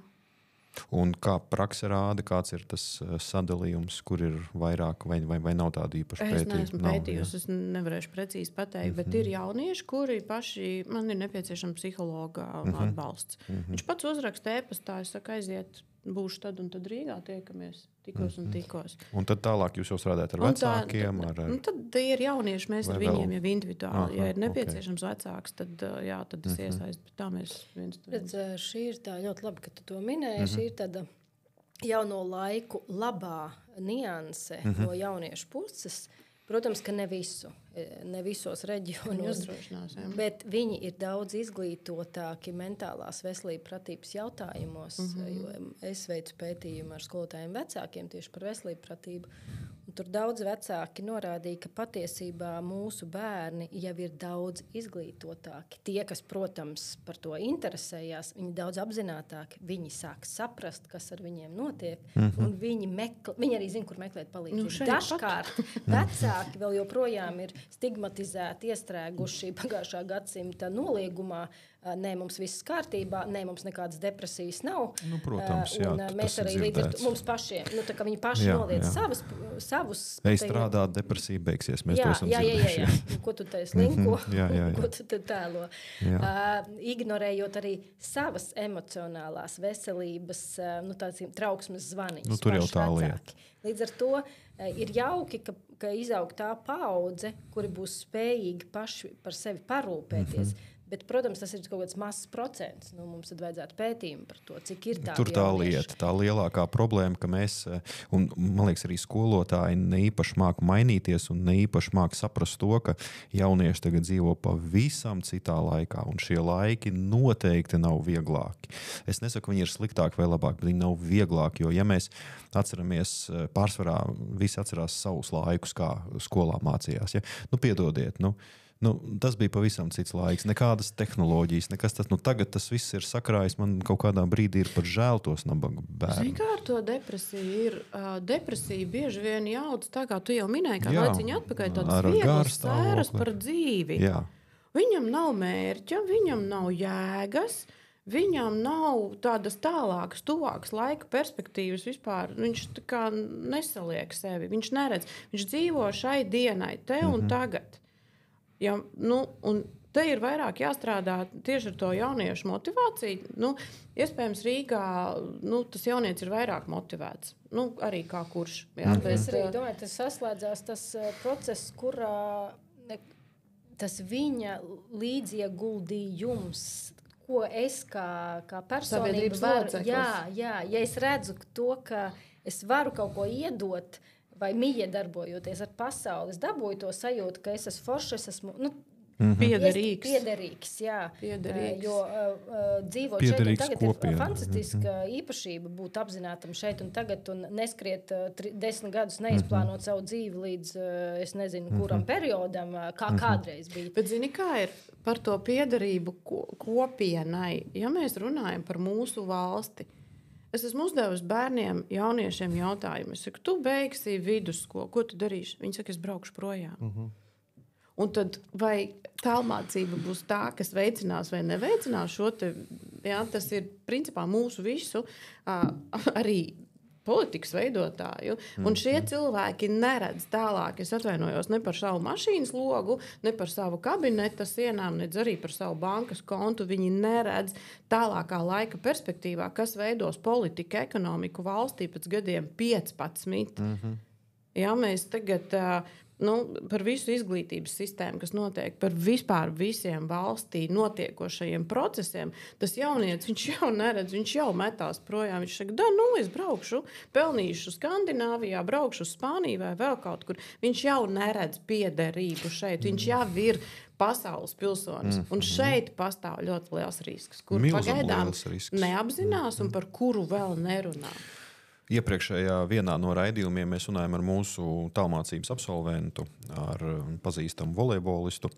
Un kā prakse rāda, kāds ir tas sadalījums, kur ir vairāk vai nav tāda īpaša pētījuma? Es neesmu pētījusi, es nevarēšu precīzi pateikt, bet ir jaunieši, kuri paši, man ir nepieciešams psihologa atbalsts. Viņš pats uzraksta e-pastā, es saku, aiziet, būšu tad un tad Rīgā tiekamies, tikos un tikos. Un tad tālāk jūs jau strādājat ar vecākiem? Tad ir jaunieši, mēs ar viņiem jau individuāli. Ja ir nepieciešams vecāks, tad es iesaistu. Bet tā mēs šī ir tā ļoti labi, ka tu to minēji. Šī ir tāda jauno laiku labā nianse no jauniešu puses. Protams, ka ne visos reģionos, bet viņi ir daudz izglītotāki mentālās veselības pratības jautājumos. Jo es veicu pētījumu ar skolotājiem vecākiem tieši par veselību pratību. Un tur daudz vecāki norādīja, ka patiesībā mūsu bērni jau ir daudz izglītotāki. Tie, kas, protams, par to interesējās, viņi daudz apzinātāki. Viņi sāk saprast, kas ar viņiem notiek, un viņi arī zina, kur meklēt palīdzību. Dažkārt vecāki vēl joprojām ir stigmatizēti, iestrēguši pagājušā gadsimta noliegumā. Nē, mums viss kārtībā, nē, mums nekādas depresijas nav. Protams, jā. Mēs arī līdz ar to mums pašiem, tā kā viņi paši noliedz savu savus. Strādāt, depresija beigsies. Mēs to esam dzirdējuši. Jā. Ko tu te slinko? Jā. Ko tu te tēlo? Ignorējot arī savas emocionālās veselības, trauksmes zvaniņus. Tur jau tā lieta. Līdz ar to ir jauki, ka izaug tā paudze, kuri būs spējīgi paši par sevi parūpēties. Bet, protams, tas ir kaut kāds mazs procents. Mums tad vajadzētu pētījumu par to, cik ir tāda. Tur tā lieta, tā lielākā problēma, ka mēs, un man liekas, arī skolotāji neīpaši māk mainīties un neīpaši māk saprast to, ka jaunieši tagad dzīvo pavisam citā laikā, un šie laiki noteikti nav vieglāki. Es nesaku, viņi ir sliktāki vai labāki, bet viņi nav vieglāki, jo, ja mēs atceramies, pārsvarā visi atcerās savus laikus, kā skolā mācījās. Ja? Piedodiet, tas bija pavisam cits laiks, nekādas tehnoloģijas, nekas tas. Tagad tas viss ir sakrājis, man kaut kādā brīdī ir pat žēl tos nabaga bērnu. Zini, kā ar to depresiju ir? Depresija bieži vien jauc, tā kā tu jau minēji, kā laiciņa atpakaļ, tādas vieglas sēras par dzīvi. Jā. Viņam nav mērķa, viņam nav jēgas, viņam nav tādas tālākas, tuvākas laika perspektīvas vispār. Viņš tā kā nesaliek sevi, viņš neredz. Viņš dzīvo šai dienai, te un tagad. Ja, un te ir vairāk jāstrādā tieši ar to jauniešu motivāciju. Iespējams, Rīgā tas jaunietis ir vairāk motivēts. Arī kā kurš. Jā, Es arī domāju, tas saslēdzās tas process, kurā tas viņa līdzieguldījums, ko es kā personība varu. Ja es redzu to, ka es varu kaut ko iedot, vai miedarbojoties ar pasauli, es dabūju to sajūtu, ka es esmu foršs, es esmu piederīgs. Jo dzīvot šeit un tagad ir fantastiska īpašība būt apzinātam šeit un tagad un neskriet 10 gadus neizplānot savu dzīvi līdz, es nezinu, kuram periodam, kā kādreiz bija. Bet zini, kā ir par to piederību kopienai? Ja mēs runājam par mūsu valsti, es esmu uzdevusi bērniem, jauniešiem jautājumu. Es saku, tu beigsi vidusskolu, ko tu darīsi? Viņi saka, es braukšu projām. Un tad vai tālmācība būs tā, kas veicinās vai neveicinās šo te, tas ir principā mūsu visu arī politikas veidotāju. Un šie cilvēki neredz tālāk, es atvainojos, ne par savu mašīnas logu, ne par savu kabineta sienām, ne arī par savu bankas kontu. Viņi neredz tālākā laika perspektīvā, kas veidos politiku, ekonomiku valstī pēc gadiem 15. Ja mēs tagad par visu izglītības sistēmu, kas notiek, par vispār visiem valstī notiekošajiem procesiem, tas jaunietis, viņš jau neredz, viņš jau metās projām. Viņš saka, es braukšu, pelnīšu Skandināvijā, braukšu uz Spāniju vai vēl kaut kur. Viņš jau neredz piederību šeit, viņš jau ir pasaules pilsonis. Un šeit pastāv ļoti liels risks, kur pagaidām neapzinās un par kuru vēl nerunā. Iepriekšējā vienā no raidījumiem mēs runājam ar mūsu tālmācības absolventu, ar pazīstamu volejbolistu.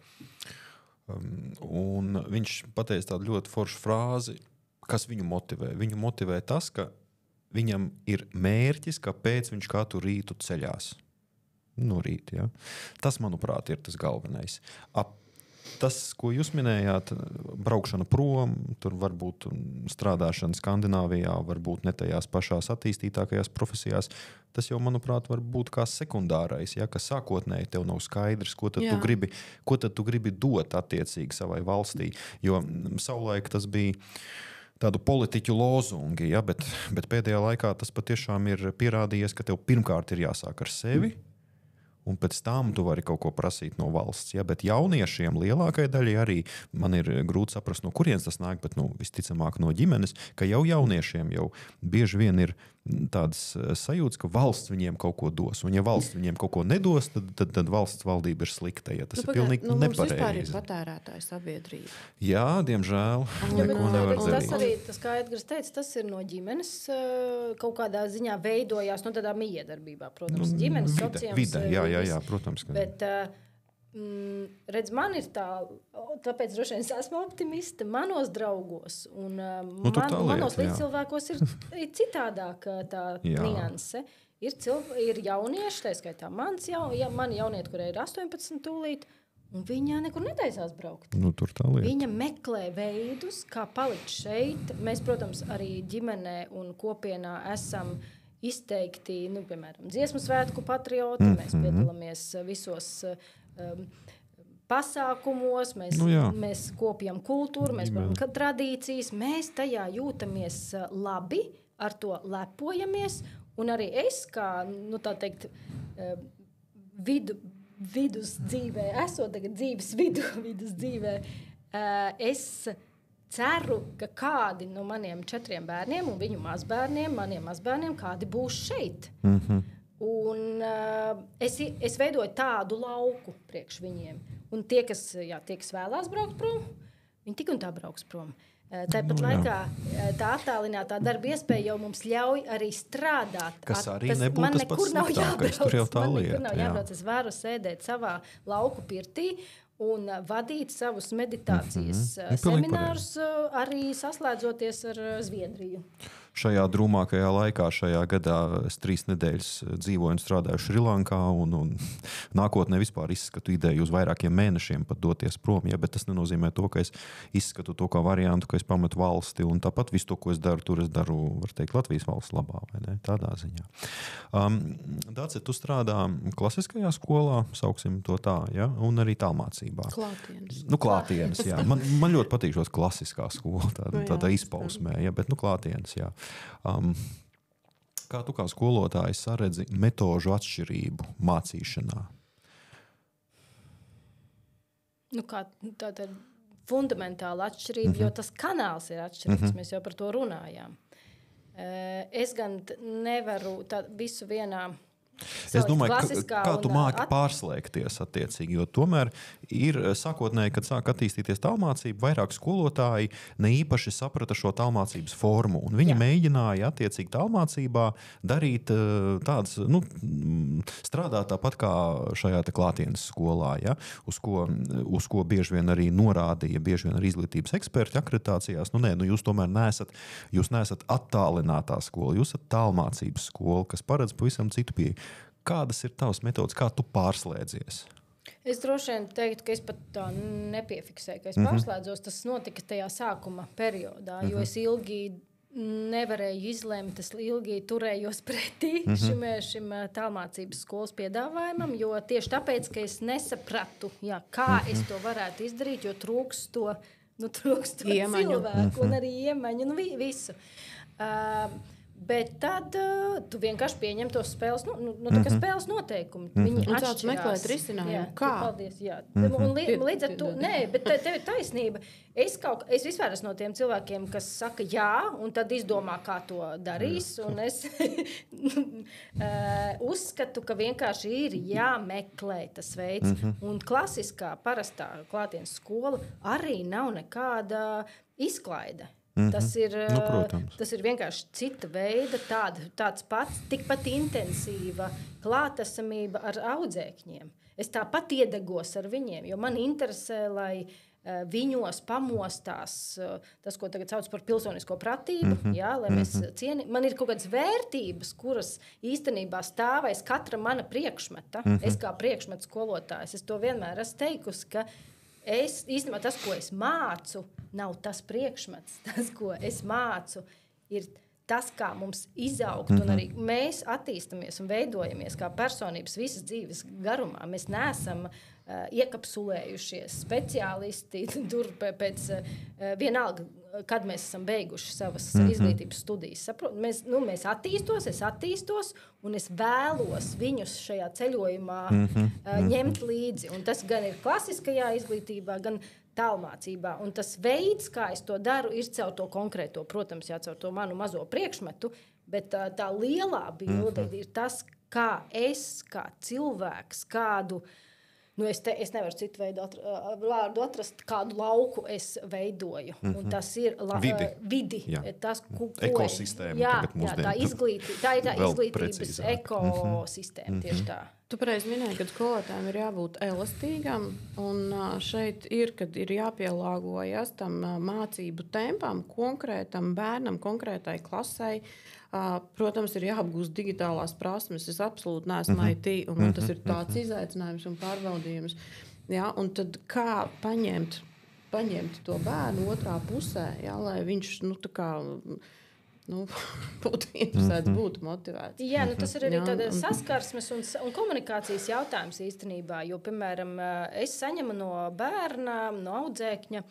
Un viņš pateica tādu ļoti foršu frāzi, kas viņu motivē. Viņu motivē tas, ka viņam ir mērķis, kāpēc viņš katru rītu ceļās. No rīta, ja? Tas, manuprāt, ir tas galvenais. Tas, ko jūs minējāt, braukšana prom, tur varbūt strādāšana Skandināvijā, varbūt ne tajās pašās attīstītākajās profesijās, tas jau, manuprāt, var būt kā sekundārais, ja, ka sākotnēji tev nav skaidrs, ko tad tu gribi dot attiecīgi savai valstī. Jo savulaik tas bija tādu politiķu lozungi, ja, bet pēdējā laikā tas patiešām ir pierādījies, ka tev pirmkārt ir jāsāk ar sevi, un pēc tam tu vari kaut ko prasīt no valsts. Ja? Bet jauniešiem lielākai daļai arī man ir grūti saprast, no kurienes tas nāk, bet visticamāk no ģimenes, ka jau jauniešiem jau bieži vien ir tādas sajūtas, ka valsts viņiem kaut ko dos. Un ja valsts viņiem kaut ko nedos, tad valsts valdība ir slikta. Ja? Tas ir pilnīgi nepareizi. Mums vispār ir patērētāja sabiedrība. Jā, diemžēl. Tas arī, kā Edgars teica, tas ir no ģimenes kaut kādā ziņā veidojās no tādā miedarbībā. Protams, ģimenes sociāls. Jā, protams. Bet, redz, man ir tāpēc droši vien es esmu optimiste manos draugos un manos līdzcilvēkos ir citādāk tā nianse. Ir jaunieši, tā skaitā mani jaunieti, kurai ir 18 tūlīt, un viņa nekur netaisās braukt. Viņa meklē veidus, kā palikt šeit. Mēs, protams, arī ģimenē un kopienā esam izteikti, piemēram, dziesmu svētku patrioti, mēs piedalāmies visos pasākumos, mēs kopjam kultūru, mēs kopjam tradīcijas, mēs tajā jūtamies labi, ar to lepojamies, un arī es, kā, tā teikt, vidus dzīvē, esot tagad dzīves vidus dzīvē, es ceru, ka kādi no maniem 4 bērniem un viņu mazbērniem, maniem mazbērniem, kādi būs šeit. Un es veidoju tādu lauku priekš viņiem. Un tie, kas vēlās braukt prom, viņi tik un tā brauks prom. Tāpat laikā tā attālinātā darba iespēja jau mums ļauj arī strādāt. Kas arī nebūtu tas pats sliktākais, tur jau tā lieta. Man nekur nav jābrauc, es varu sēdēt savā lauku pirtī un vadīt savus meditācijas seminārus, arī saslēdzoties ar Zviedriju. Šajā drūmākajā laikā, šajā gadā es 3 nedēļas dzīvoju un strādāju Šrilankā, un nākotnē vispār izskatu ideju uz vairākiem mēnešiem pat doties prom, bet tas nenozīmē to, ka es izskatu to kā variantu, ka es pametu valsti, un tāpat visu to, ko es daru, tur es daru, var teikt, Latvijas valsts labā, vai ne? Tādā ziņā. Dāce, tu strādā klasiskajā skolā, sauksim to tā, ja? Un arī tālmācībā. Klātienes. Klātienes, jā. Man ļoti patīk šos klasiskā skola, tādā izpausmē, ja? Bet klātienes, jā. Kā tu kā skolotājs saredzi metožu atšķirību mācīšanā? Tā ir fundamentāla atšķirība, jo tas kanāls ir atšķirīgs. Mēs jau par to runājām. Es gan nevaru visu vienā. Es domāju, kā tu māki pārslēgties attiecīgi, jo tomēr ir sākotnēji, kad sāk attīstīties tālmācība, vairāk skolotāji ne īpaši saprata šo tālmācības formu, un viņi mēģināja attiecīgi tālmācībā darīt tādas, strādāt tāpat kā šajā te klātienes skolā, ja? uz ko bieži vien arī norādīja, bieži vien arī izglītības eksperti akreditācijās, jūs tomēr neesat attālinātā skola, jūs esat tālmācības skola, kas paredz pavisam citu pieeju. Kādas ir tavas metodas, kā tu pārslēdzies? Es droši vien teiktu, ka es pat tā nepiefiksēju, ka es pārslēdzos. Tas notika tajā sākuma periodā, jo es ilgi nevarēju izlemt, es ilgi turējos pretī šim tālmācības skolas piedāvājumam, jo tieši tāpēc, ka es nesapratu, kā es to varētu izdarīt, jo trūkst to cilvēku un arī iemaņu, visu. Bet tad tu vienkārši pieņem tos spēles, spēles noteikumi. Viņi atšķirās. Meklēt risinājumu. Kā? Paldies, jā. Un līdz ar to, bet tev ir taisnība. Es vispār esmu no tiem cilvēkiem, kas saka jā, un tad izdomā, kā to darīs. Un es uzskatu, ka vienkārši ir jāmeklē tas veids. Un klasiskā, parastā klātienes skola arī nav nekāda izklaide. Tas ir vienkārši cita veida, tāds pats, tikpat intensīva klātesamība ar audzēkņiem. Es tāpat iedegos ar viņiem, jo man interesē, lai viņos pamostās tas, ko tagad sauc par pilsonisko pratību, lai mēs cienījam. Man ir kaut kādas vērtības, kuras īstenībā stāvēs katra mana priekšmeta. Es kā priekšmeta skolotājs, es to vienmēr esmu teikusi, ka īstenībā tas, ko es mācu, nav tas priekšmets. Tas, ko es mācu, ir tas, kā mums izaugt. Un arī mēs attīstamies un veidojamies kā personības visas dzīves garumā. Mēs neesam iekapsulējušies speciālisti tur pēc vienalga, kad mēs esam beiguši savas izglītības studijas. Mēs es attīstos, un es vēlos viņus šajā ceļojumā ņemt līdzi. Un tas gan ir klasiskajā izglītībā, gan tālmācībā. Un tas veids, kā es to daru, ir caur to konkrēto, protams, caur to manu mazo priekšmetu, bet tā lielā bilde ir tas, kā es, kā cilvēks, kādu es nevaru citu vārdu atrast, kādu lauku es veidoju. Un tas ir vidi. Tas, ekosistēma. Tā ir tā izglītības ekosistēma. Tieši tā. Tu pareizi minēji, ka skolotājiem ir jābūt elastīgam, un šeit ir jāpielāgojas tam mācību tempam, konkrētam bērnam, konkrētai klasei. Protams, ir jāapgūst digitālās prasmes. Es absolūti neesmu IT, un man tas ir tāds izaicinājums un pārbaudījums. Ja, un tad kā paņemt to bērnu otrā pusē, ja, lai viņš būtu interesēts, būtu motivēts. Jā, tas ir arī tāda saskarsmes un komunikācijas jautājums īstenībā, jo, piemēram, es saņemu no bērna, no audzēkņa,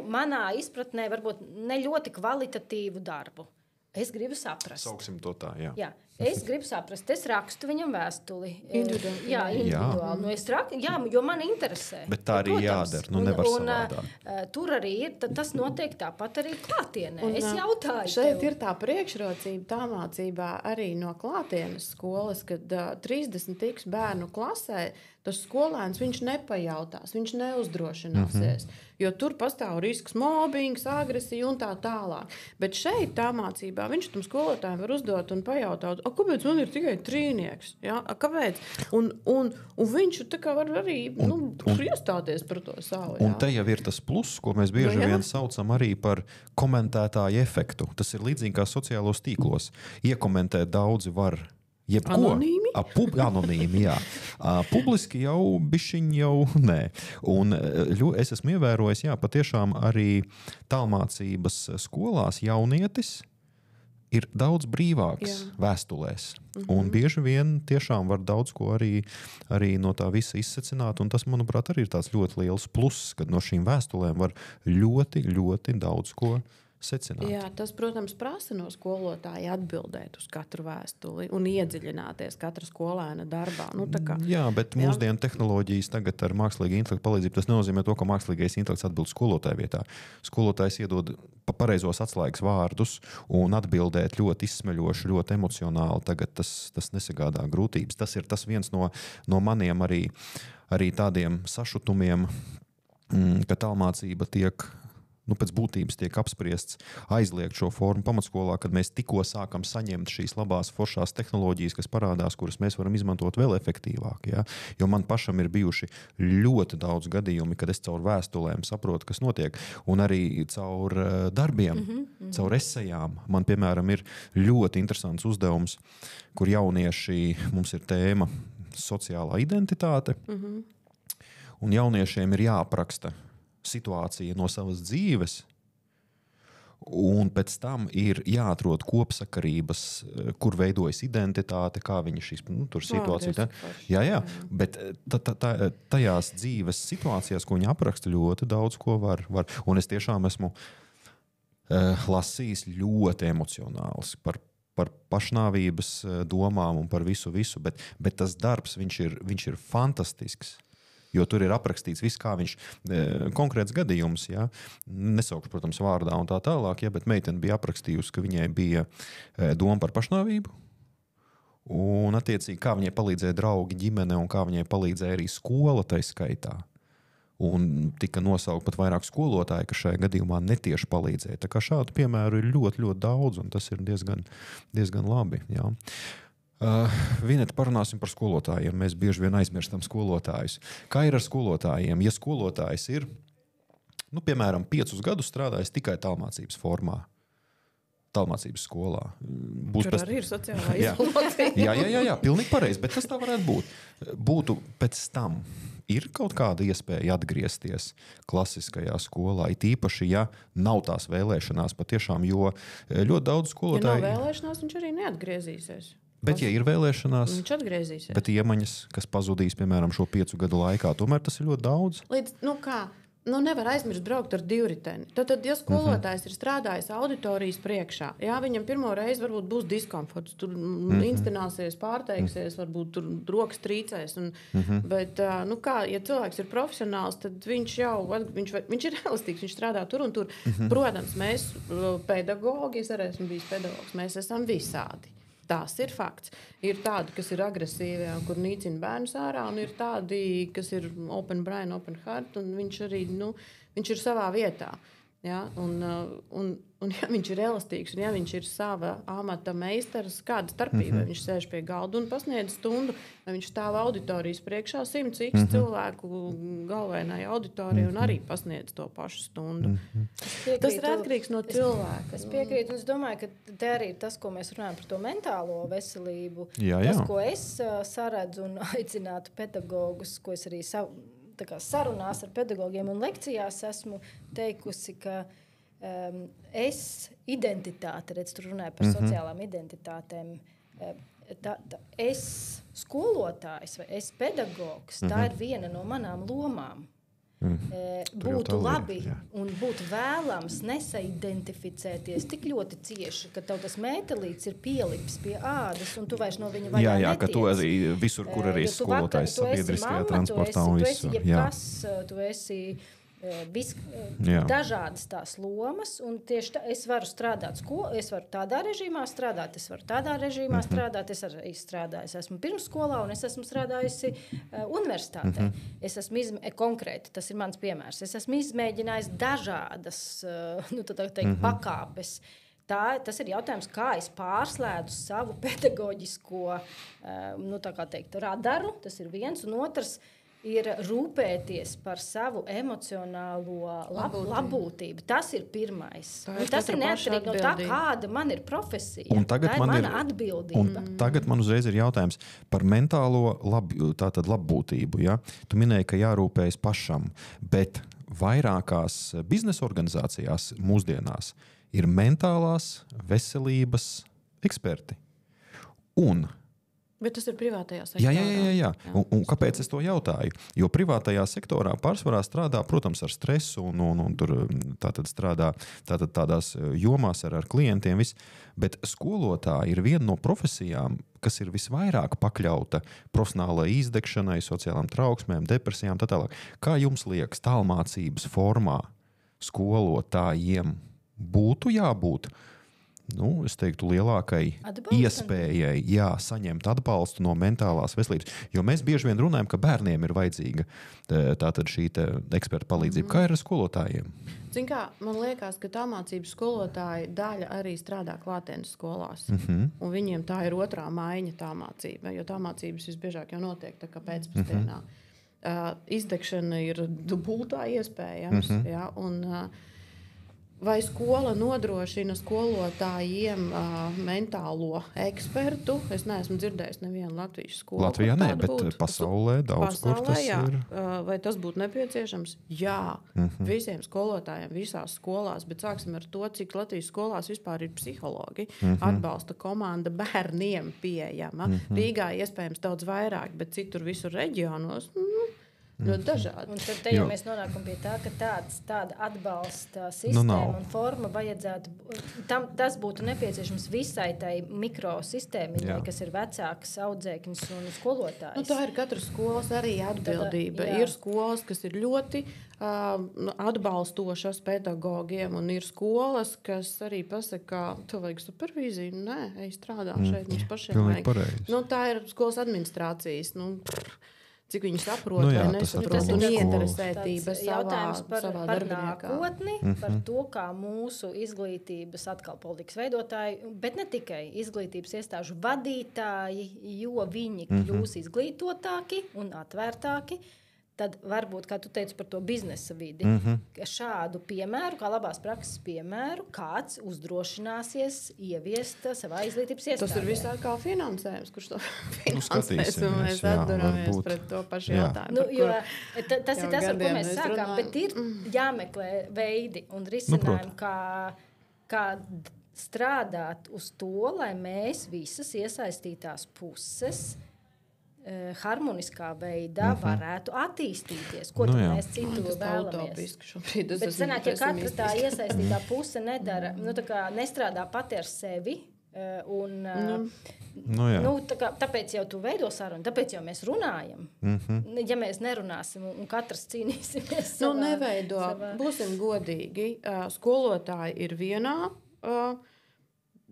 manā izpratnē varbūt ne ļoti kvalitatīvu darbu. Es gribu saprast. Sauksim to tā, jā. Es gribu saprast, es rakstu viņam vēstuli. Individuāli. Jā, individuāli. Es rakstu, jo man interesē. Bet tā arī jādara, nevar savādāk. Tur arī ir, tas notiek tāpat arī klātienē. Es jautāju šeit tev. Ir tā priekšrocība tā mācībā arī no klātienes skolas, kad 30 bērnu klasē, tas skolēns viņš nepajautās, viņš neuzdrošināsies. Jo tur pastāv risks mobbings, agresija un tā tālāk. Bet šeit tā mācībā viņš tam skolotājiem var uzdot un pajautāt, kāpēc man ir tikai trīnieks? Ja? Kāpēc? Un viņš tā kā var arī iestāties par to savu. Ja? Un te jau ir tas pluss, ko mēs bieži vien saucam arī par komentētāju efektu. Tas ir līdzīgi kā sociālos tīklos. Iekomentēt daudzi var jebko. Anonīmi? Anonīmi, jā. Publiski jau bišķiņ jau nē. Un es esmu ievērojis, patiešām arī tālmācības skolās jaunietis ir daudz brīvāks vēstulēs. Un bieži vien tiešām var daudz ko arī no tā visa izsecināt. Un tas, manuprāt, arī ir tāds ļoti liels pluss, kad no šīm vēstulēm var ļoti, ļoti daudz ko secināt. Jā, tas, protams, prasa no skolotāja atbildēt uz katru vēstuli un iedziļināties katra skolēna darbā. Jā, bet mūsdienu tehnoloģijas tagad ar mākslīgā intelekta palīdzību, tas nenozīmē to, ka mākslīgais intelekts atbild skolotāja vietā. Skolotājs iedod pareizos atslēgas vārdus un atbildēt ļoti izsmeļoši, ļoti emocionāli. Tagad tas nesagādā grūtības. Tas ir tas viens no maniem arī tādiem sašutumiem, ka tālmācība tiek pēc būtības tiek apspriests aizliegt šo formu pamatskolā, kad mēs tikko sākam saņemt šīs labās foršās tehnoloģijas, kas parādās, kuras mēs varam izmantot vēl efektīvāk. Ja? Jo man pašam ir bijuši ļoti daudz gadījumi, kad es caur vēstulēm saprotu, kas notiek, un arī caur darbiem, caur esejām. Man, piemēram, ir ļoti interesants uzdevums, kur jaunieši, mums ir tēma sociālā identitāte, un jauniešiem ir jāapraksta situācija no savas dzīves, un pēc tam ir jāatrod kopsakarības, kur veidojas identitāte, kā viņa šīs situācijas. Jā, bet tajās dzīves situācijās, ko viņa apraksta, ļoti daudz ko var. Un es tiešām esmu lasījis ļoti emocionāls par pašnāvības domām un par visu, bet tas darbs, viņš ir fantastisks. Jo tur ir aprakstīts viss, kā viņš konkrēts gadījums, nesaukšu, protams, vārdā un tā tālāk, bet meitene bija aprakstījusi, ka viņai bija doma par pašnāvību, un attiecīgi, kā viņai palīdzēja draugi, ģimene, un kā viņai palīdzēja arī skola tai skaitā. Un tika nosaukt pat vairāk skolotāji, kas šajā gadījumā netieši palīdzēja. Tā kā šādu piemēru ir ļoti, ļoti daudz, un tas ir diezgan labi. Jā. Vineta, parunāsim par skolotājiem. Mēs bieži vien aizmirstam skolotājus. Kā ir ar skolotājiem? Ja skolotājs ir, piemēram, 5 gadus strādājis tikai tālmācības formā, tālmācības skolā. Tur arī ir sociālā izolācija. Jā, pilnīgi pareizi, bet tas tā varētu būt. Būtu pēc tam. Ir kaut kāda iespēja atgriezties klasiskajā skolā, it īpaši, ja nav tās vēlēšanās patiešām, jo ļoti daudz skolotāju... Ja nav vēlēšanās, viņš arī neatgriezīsies. Bet, ja ir vēlēšanās, viņš atgriezīsies. Bet iemaņas, kas pazudīs, piemēram, šo 5 gadu laikā, tomēr tas ir ļoti daudz. Nevar aizmirst braukt ar divriteni. Tad, ja skolotājs ir strādājis auditorijas priekšā, viņam pirmo reizi varbūt būs diskomforts, tur inscenāsies, pārteiksies, varbūt tur rokas trīcēs. Bet, ja cilvēks ir profesionāls, tad viņš ir elastīgs, viņš strādā tur un tur. Protams, mēs pedagogi, es arī esmu bijis pedagogs, mēs esam visādi. Tas ir fakts. Ir tādi, kas ir agresīvi, kur nīcina bērnus ārā, un ir tādi, kas ir open brain, open heart, un viņš arī viņš ir savā vietā. Ja? Un ja viņš ir elastīgs, un ja viņš ir sava amata meistars, kāda starpība, vai viņš sēž pie galda un pasniedz stundu, vai viņš stāv auditorijas priekšā 100 cilvēku galvenai auditorijai un arī pasniedz to pašu stundu. Tas ir atkarīgs no cilvēka. Es piekrītu, un es domāju, ka te arī ir tas, ko mēs runājam par to mentālo veselību. Jā. Tas, ko es saredzu un aicinātu pedagogus, ko es arī sarunās ar pedagogiem un lekcijās esmu teikusi, ka Es identitāte, redz, tu runāji par sociālām identitātēm. Es skolotājs vai es pedagogs, tā ir viena no manām lomām. Būtu labi un būtu vēlams nesaidentificēties tik ļoti cieši, ka tev tas mētelīts ir pielips pie ādas un tu vairs no viņa vaļā netiec. Ka tu arī visur, kur arī skolotājs sabiedriskajā transportā un visur. Tu esi jebkas, tu esi dažādas tās lomas, un tieši tā, es varu strādāt es varu tādā režīmā strādāt, es varu tādā režīmā strādāt, es arī strādāju. Es esmu pirmsskolā un es esmu strādājusi universitātē. Es esmu konkrēti, tas ir mans piemērs. Es esmu izmēģinājis dažādas pakāpes. Tas ir jautājums, kā es pārslēdzu savu pedagoģisko radaru, tas ir viens, un otrs ir rūpēties par savu emocionālo labbūtību. Tas ir pirmais. Tas ir neatkarīgi no tā, kāda man ir profesija. Tā ir mana atbildība. Tagad man uzreiz ir jautājums par mentālo labbūtību. Ja? Tu minēji, ka jārūpējas pašam, bet vairākās biznesa organizācijās mūsdienās ir mentālās veselības eksperti. Bet tas ir privātajā sektorā. Jā. Un kāpēc es to jautāju? Jo privātajā sektorā pārsvarā strādā, protams, ar stresu un tur strādā tādās jomās ar klientiem. Bet skolotāji ir viena no profesijām, kas ir visvairāk pakļauta profesionālai izdegšanai, sociālām trauksmēm, depresijām tā tālāk. Kā jums liekas, tālmācības formā skolotājiem būtu jābūt? Es teiktu, lielākai iespējai saņemt atbalstu no mentālās veselības. Jo mēs bieži vien runājam, ka bērniem ir vajadzīga šī eksperta palīdzība. Kā ir ar skolotājiem? Man liekas, ka tālmācības skolotāji daļa arī strādā klātienes skolās. Un viņiem tā ir otrā maiņa tālmācība, jo tālmācības visbiežāk jau notiek tā kā pēcpusdienā. Izdegšana ir dubultā iespējams. Vai skola nodrošina skolotājiem mentālo ekspertu? Es neesmu dzirdējis nevienu latviešu skolu. Latvijā nē, bet pasaulē daudz kur tas ir. Vai tas būtu nepieciešams? Jā. Visiem skolotājiem, visās skolās, bet sāksim ar to, cik Latvijas skolās vispār ir psihologi. Atbalsta komanda bērniem pieejama. Rīgā iespējams daudz vairāk, bet citur visur reģionos ļoti dažādi. Un tad jau mēs nonākam pie tā, ka tāda atbalsta sistēma un forma vajadzētu. Tas būtu nepieciešams visai tai mikrosistēmiņai, kas ir vecāks, audzēknis un skolotājs. Tā ir katras skolas arī atbildība. Ir skolas, kas ir ļoti atbalstošas pedagogiem, un ir skolas, kas arī pasaka, ka tev vajag supervīziju. Nē, ej strādā šeit, mums pašiem vajag. Tā ir skolas administrācijas. Cik viņi saprot, vai nesaprot, un ieinteresētība savā nākotni, par to, kā mūsu izglītības atkal politikas veidotāji, bet ne tikai izglītības iestāžu vadītāji, jo viņi kļūs izglītotāki un atvērtāki, tad varbūt, kā tu teici par to biznesa vidi, šādu piemēru, kā labās prakses piemēru, kāds uzdrošināsies ieviest savā izglītības iestādē. Tas ir visā kā finansējums, kurš to finansēs, un mēs atduramies pret to pašu jautājumu. Tas ir tas, ar ko mēs sākām, bet ir jāmeklē veidi un risinājumi, kā strādāt uz to, lai mēs visas iesaistītās puses harmoniskā veidā varētu attīstīties. Ko tad mēs citu vēlamies? Bet sanāk, ja katra tā iesaistītā puse nedara, nestrādā pati ar sevi, tāpēc jau tu veido sarunu, tāpēc jau mēs runājam. Ja mēs nerunāsim un katrs cīnīsimies Būsim godīgi. Skolotāji ir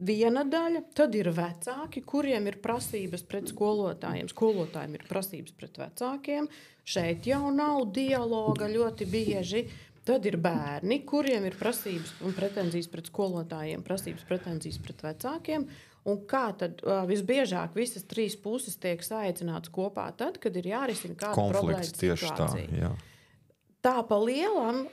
viena daļa, tad ir vecāki, kuriem ir prasības pret skolotājiem. Skolotājiem ir prasības pret vecākiem. Šeit jau nav dialoga ļoti bieži. Tad ir bērni, kuriem ir prasības un pretenzijas pret skolotājiem, prasības pretenzijas pret vecākiem. Un kā tad visbiežāk visas trīs puses tiek saicināts kopā tad, kad ir jārisina kāda problēma situācija. Tā pa lielam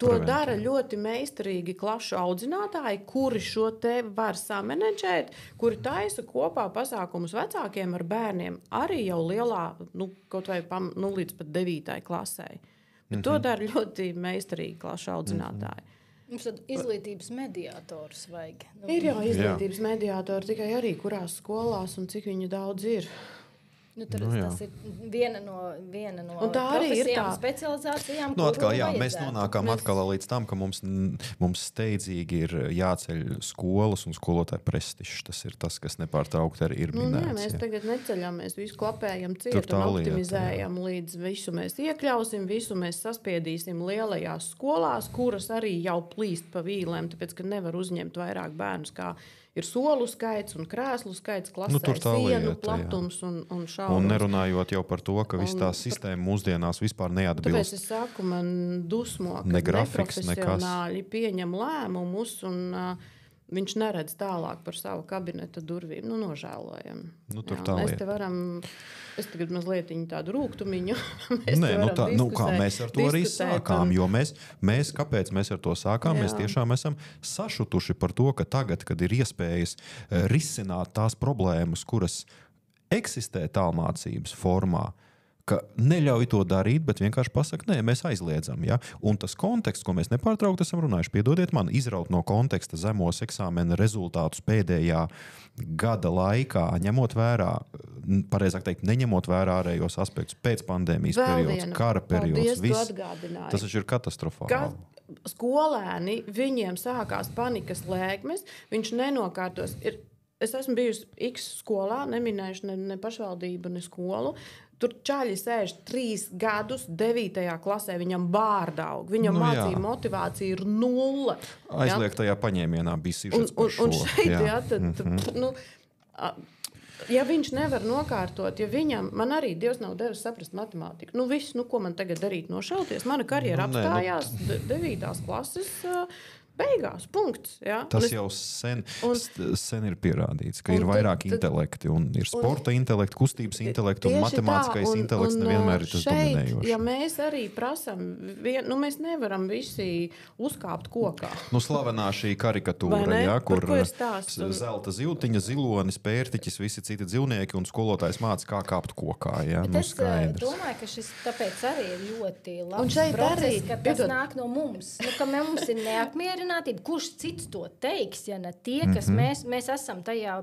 to dara ļoti meistarīgi klašu audzinātāji, kuri šo te var samanedžēt, kuri taisa kopā pasākumus vecākiem ar bērniem arī jau lielā, kaut vai līdz pat 9. klasē. Bet to dara ļoti meistarīgi klašu audzinātāji. Mums tad izglītības mediātors vajag. Ir jau izglītības mediātori, tikai arī kurās skolās un cik viņu daudz ir. Tas ir viena no profesijām, specializācijām. Atkal, mēs nonākam atkal līdz tam, ka mums steidzīgi ir jāceļ skolas un skolotāju prestižs. Tas ir tas, kas nepārtraukti arī ir minēts. Mēs tagad neceļam, mēs visu klapējam ciet un optimizējam līdz visu mēs iekļausim, visu mēs saspiedīsim lielajās skolās, kuras arī jau plīst pa vīlēm, tāpēc, ka nevar uzņemt vairāk bērnus, kā ir solu skaits un krēslu skaits, klasē sienu platums un šaurums. Un nerunājot jau par to, ka viss tā sistēma mūsdienās vispār neatbilst. Tāpēc es saku, man dusmo, ka neprofesionāļi pieņem lēmumus un viņš neredz tālāk par savu kabineta durvīm. Nožēlojam. Mēs te varam... Es tagad mazliet tādu rūgtumiņu. Mēs ar to arī sākām, jo kāpēc mēs ar to sākām? Mēs tiešām esam sašutuši par to, ka tagad, kad ir iespējas risināt tās problēmas, kuras eksistē tālmācības formā, ka neļauj to darīt, bet vienkārši pasaka, nē, mēs aizliedzam. Ja? Un tas konteksts, ko mēs nepārtraukti esam runājuši, piedodiet man, izraut no konteksta zemos eksāmena rezultātus pēdējā gada laikā, ņemot vērā, pareizāk teikt, neņemot vērā ārējos aspektus pēc pandēmijas periods, kara periods, viss. Tas taču ir katastrofāli. Skolēni, viņiem sākās panikas lēkmes, viņš nenokārtos. Es esmu bijusi X skolā, neminējuši ne pašvaldību, ne skolu. Tur čaļi sēž 3 gadus 9. klasē, viņam bārdaug, viņam mācīja motivācija ir 0. Aizliegtajā paņēmienā bija sižets par šo. Un šeit, ja viņš nevar nokārtot, ja viņam, man arī Dievs nav devis saprast matemātiku. Viss, ko man tagad darīt, nošauties? Mana karjera apstājās 9. klases beigās, punkts. Ja? Tas jau sen ir pierādīts, ka ir vairāk intelekti, un ir sporta intelekti, kustības intelekti, un matemātiskais intelekts nevienmēr ir tas dominējošs. Ja mēs arī prasam, mēs nevaram visi uzkāpt kokā. Slavenā šī karikatūra, kur zelta zivtiņa, zilonis, pērtiķis, visi citi dzīvnieki, un skolotājs māca, kā kāpt kokā. Ja? Es domāju, ka šis tāpēc arī ir ļoti labs process, ka tas nāk no mums. Ka mums ir neapmierinātība. Kurš cits to teiks, ja ne tie, kas mēs esam tajā,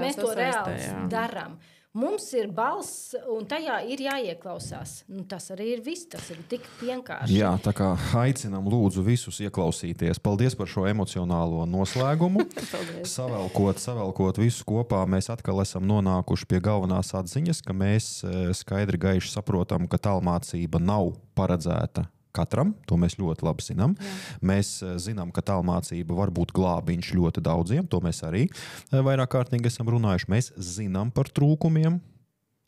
mēs to reāli darām. Mums ir balss, un tajā ir jāieklausās. Tas arī ir viss, tas ir tik vienkārši. Jā, tā kā aicinam lūdzu visus ieklausīties. Paldies par šo emocionālo noslēgumu. Savelkot visus kopā, mēs atkal esam nonākuši pie galvenās atziņas, ka mēs skaidri gaiši saprotam, ka tālmācība nav paredzēta katram, to mēs ļoti labi zinām. Jā. Mēs zinām, ka tālmācība var būt glābiņš ļoti daudziem, to mēs arī vairāk kārtīgi esam runājuši. Mēs zinām par trūkumiem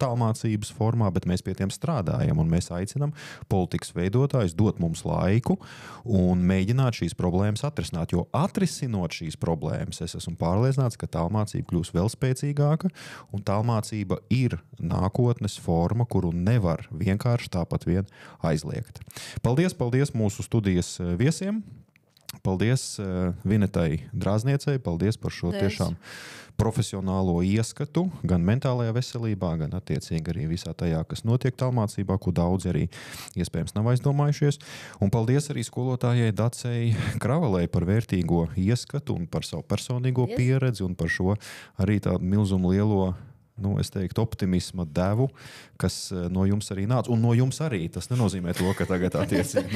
tālmācības formā, bet mēs pie tiem strādājam, un mēs aicinām politikas veidotājus dot mums laiku un mēģināt šīs problēmas atrisināt, jo atrisinot šīs problēmas, es esmu pārliecināts, ka tālmācība kļūs vēl spēcīgāka, un tālmācība ir nākotnes forma, kuru nevar vienkārši tāpat vien aizliegt. Paldies mūsu studijas viesiem! Paldies Vinetai Drāzniecei, paldies par šo tiešām profesionālo ieskatu gan mentālajā veselībā, gan attiecīgi arī visā tajā, kas notiek tālmācībā, ko daudzi arī iespējams nav aizdomājušies. Un paldies arī skolotājai Dacei Kravalei par vērtīgo ieskatu un par savu personīgo pieredzi un par šo arī tādu milzumu lielo, es teiktu, optimisma devu, kas no jums arī nāca. Un no jums arī. Tas nenozīmē to, ka tagad attiecīgi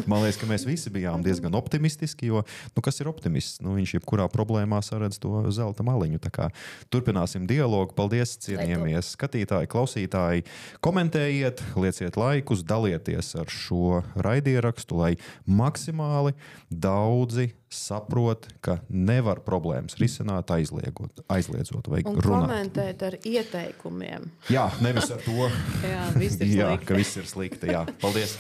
man liekas, ka mēs visi bijām diezgan optimistiski, jo, kas ir optimists? Viņš jebkurā problēmā saredz to zelta maliņu. Tā kā turpināsim dialogu. Paldies, cienījamies skatītāji, klausītāji. Komentējiet, lieciet laikus, dalieties ar šo raidierakstu, lai maksimāli daudzi saprot, ka nevar problēmas risināt aizliedzot vai runāt. Un komentēt ar ieteikumiem. Jā, nevis ar to, jā, viss ir slikti. Ka viss ir slikti. Jā. Paldies!